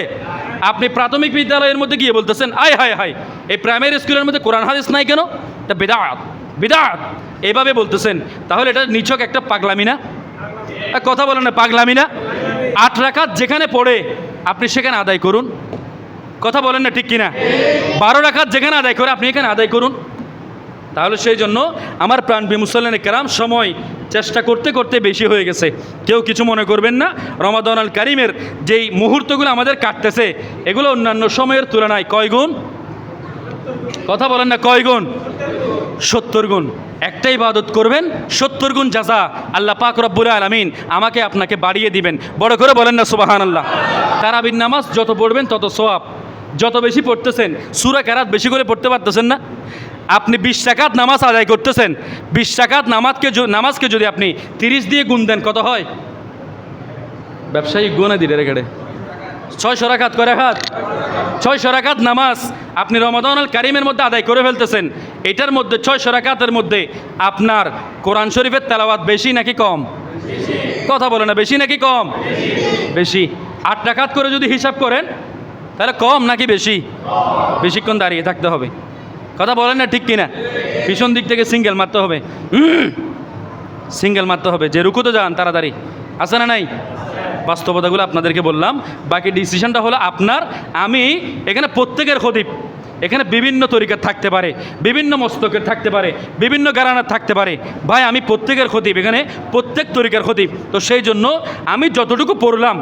আপনি প্রাথমিক বিদ্যালয়ের মধ্যে গিয়ে বলতেছেন, আয় হায় হায়, এই প্রাইমারি স্কুলের মধ্যে কোরআন হাদিস নাই কেন? এটা বিদআত, বিদআত এভাবে বলতেছেন। তাহলে এটা নিছক একটা পাগলামি না? কথা বলেন না, পাগলামি না? 8 রাকাত যেখানে পড়ে আপনি সেখানে আদায় করুন। কথা বলেন না, ঠিক কিনা? 12 রাকাত যেখানে আদায় করে আপনি এখানে আদায় করুন। তাহলে সেই জন্য আমার প্রাণপ্রিয় মুসল্লিনে কেরাম, সময় চেষ্টা করতে করতে বেশি হয়ে গেছে, কেউ কিছু মনে করবেন না। রমাদান আল কারিমের যেই মুহূর্তগুলো আমাদের কাটতেছে, এগুলো অন্যান্য সময়ের তুলনায় কয় গুণ? কথা বলেন না, কয় গুণ? 70 গুণ। একটা ইবাদত করবেন, 70 গুণ জাযা আল্লাহ পাক রব্বুল আলামিন আমাকে আপনাকে বাড়িয়ে দিবেন। বড় করে বলেন না সুবহানাল্লাহ। তারাবির নামাজ যত পড়বেন তত সওয়াব। যত বেশি পড়তেছেন, সূরা কেরাত বেশি করে পড়তে পারতেছেন না? আপনি 20 রাকাত নামাজ আদায় করতেছেন, 20 রাকাত নামাজকে যদি আপনি 30 দিয়ে গুণ দেন, কত হয়? ব্যবসায়ী গুণে দিলে রেখে 600 রাকাত করে রাকাত, 600 রাকাত নামাজ আপনি রমাদান আল কারিমের মধ্যে আদায় করে ফেলতেছেন। এটার মধ্যে 600 রাকাতের মধ্যে আপনার কোরআন শরীফের তেলাওয়াত বেশি নাকি কম? কথা বলে না, বেশি নাকি কম? বেশি। 8 রাকাত করে যদি হিসাব করেন, তাহলে কম নাকি বেশি? বেশিক্ষণ দাঁড়িয়ে থাকতে হবে। কথা বলেন না ঠিক কিনা? পিছন দিক থেকে সিঙ্গেল মারতে হবে, সিঙ্গেল মারতে হবে, যে রুকুতে যান তাড়াতাড়ি, আছে না নাই? বাস্তবতাগুলো আপনাদেরকে বললাম, বাকি ডিসিশনটা হলো আপনার। আমি এখানে প্রত্যেকের খতিব, এখানে বিভিন্ন তরিকার থাকতে পারে, বিভিন্ন মস্তকের থাকতে পারে, বিভিন্ন গারানার থাকতে পারে। ভাই আমি প্রত্যেকের খতিব, এখানে প্রত্যেক তরিকার খতিব। তো সেই জন্য আমি যতটুকু পড়লাম,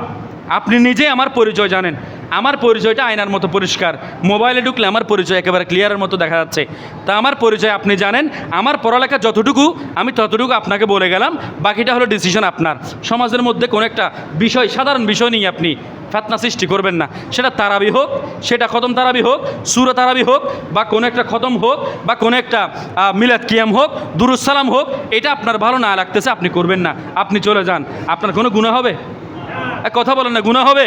আপনি নিজে আমার পরিচয় জানেন, আমার পরিচয়টা আয়নার মতো পরিষ্কার। মোবাইলে ঢুকলে আমার পরিচয় একেবারে ক্লিয়ারের মতো দেখা যাচ্ছে। তা আমার পরিচয় আপনি জানেন, আমার পড়ালেখা যতটুকু আমি ততটুকু আপনাকে বলে গেলাম, বাকিটা হলো ডিসিশন আপনার। সমাজের মধ্যে কোনো একটা বিষয়, সাধারণ বিষয় নিয়ে আপনি ফিতনা সৃষ্টি করবেন না। সেটা তারাবি হোক, সেটা খতম তারাবি হোক, সূরা তারাবি হোক, বা কোনো একটা খতম হোক, বা কোনো একটা মিলাদ কিয়াম হোক, দুরুস সালাম হোক, এটা আপনার ভালো না লাগতেছে আপনি করবেন না, আপনি চলে যান। আপনার কোনো গুনাহ হবে? কথা বলেন না, গুনাহ হবে?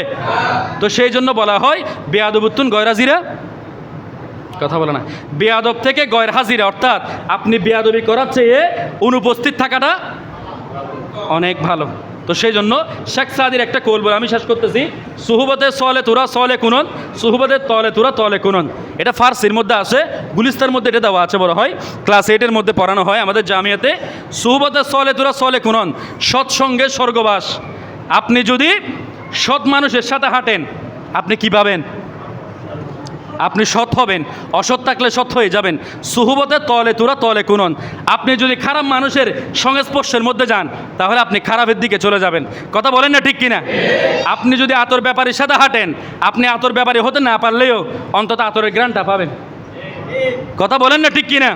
তো সেই জন্য বলা হয় বেয়াদবুত্তুন গয়র হাজিরা, কথা বলে না, বেয়াদব থেকে গয়র হাজিরা, অর্থাৎ আপনি বেয়াদবি করার চেয়ে অনুপস্থিত থাকাটা অনেক ভালো। তো সেই জন্য শেখ সাদির একটা কৌল বলে আমি শেষ করতেছি, সুহুবতে সলে তুরা সলে কুনন, সুহুবতে তলে তুরা তলে কুনন। এটা ফার্সির মধ্যে আছে, গুলিস্তার মধ্যে এটা দেওয়া আছে, বড় হয় ক্লাস 8-এর মধ্যে পড়ানো হয় আমাদের জামিয়াতে। সুহুবতে সলে তুরা সলে কুনন, সৎসঙ্গে স্বর্গবাস। আপনি যদি সৎ মানুষের সাথে হাঁটেন, আপনি কি পাবেন? আপনি সৎ হবেন, অসৎ থাকলে সৎ হয়ে যাবেন। সুহুবতে তলে তুরা তলে কুনন, আপনি যদি খারাপ মানুষের সংস্পর্শের মধ্যে যান, তাহলে আপনি খারাপের দিকে চলে যাবেন। কথা বলেন না ঠিক কিনা? আপনি যদি আতর ব্যাপারীর সাথে হাঁটেন, আপনি আতর ব্যাপারী হতে না পারলেও অন্তত আতরের গ্রানটা পাবেন। কথা বলেন না ঠিক কিনা?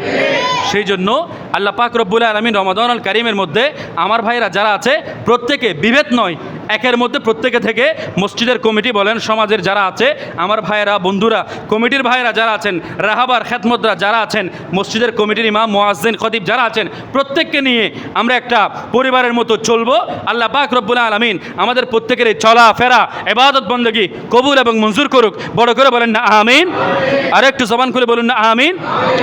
সেই জন্য আল্লাহ পাক রব্বুল আলামিন রমাদানুল কারীমের মধ্যে আমার ভাইরা যারা আছে, প্রত্যেকে বিভেদ নয়, একের মধ্যে প্রত্যেকে থেকে মসজিদের কমিটি বলেন, সমাজের যারা আছে আমার ভাইয়েরা, বন্ধুরা, কমিটির ভাইয়েরা যারা আছেন, রাহাবার খেদমতরা যারা আছেন, মসজিদের কমিটির ইমাম, মুয়াজ্জিন, খতিব যারা আছেন, প্রত্যেককে নিয়ে আমরা একটা পরিবারের মতো চলবো। আল্লাহ পাক রব্বুল আলামিন আমাদের প্রত্যেকের এই চলা ফেরা, ইবাদত বন্দেগী কবুল এবং মঞ্জুর করুক। বড় করে বলেন না আমিন, আর একটু জবান খুলে বলুন না আমিন।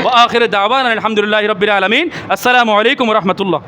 ওয়া আখির দাওয়ানা আলহামদুলিল্লাহি রাব্বিল আলামিন। আসসালামু আলাইকুম ওয়া রাহমাতুল্লাহ।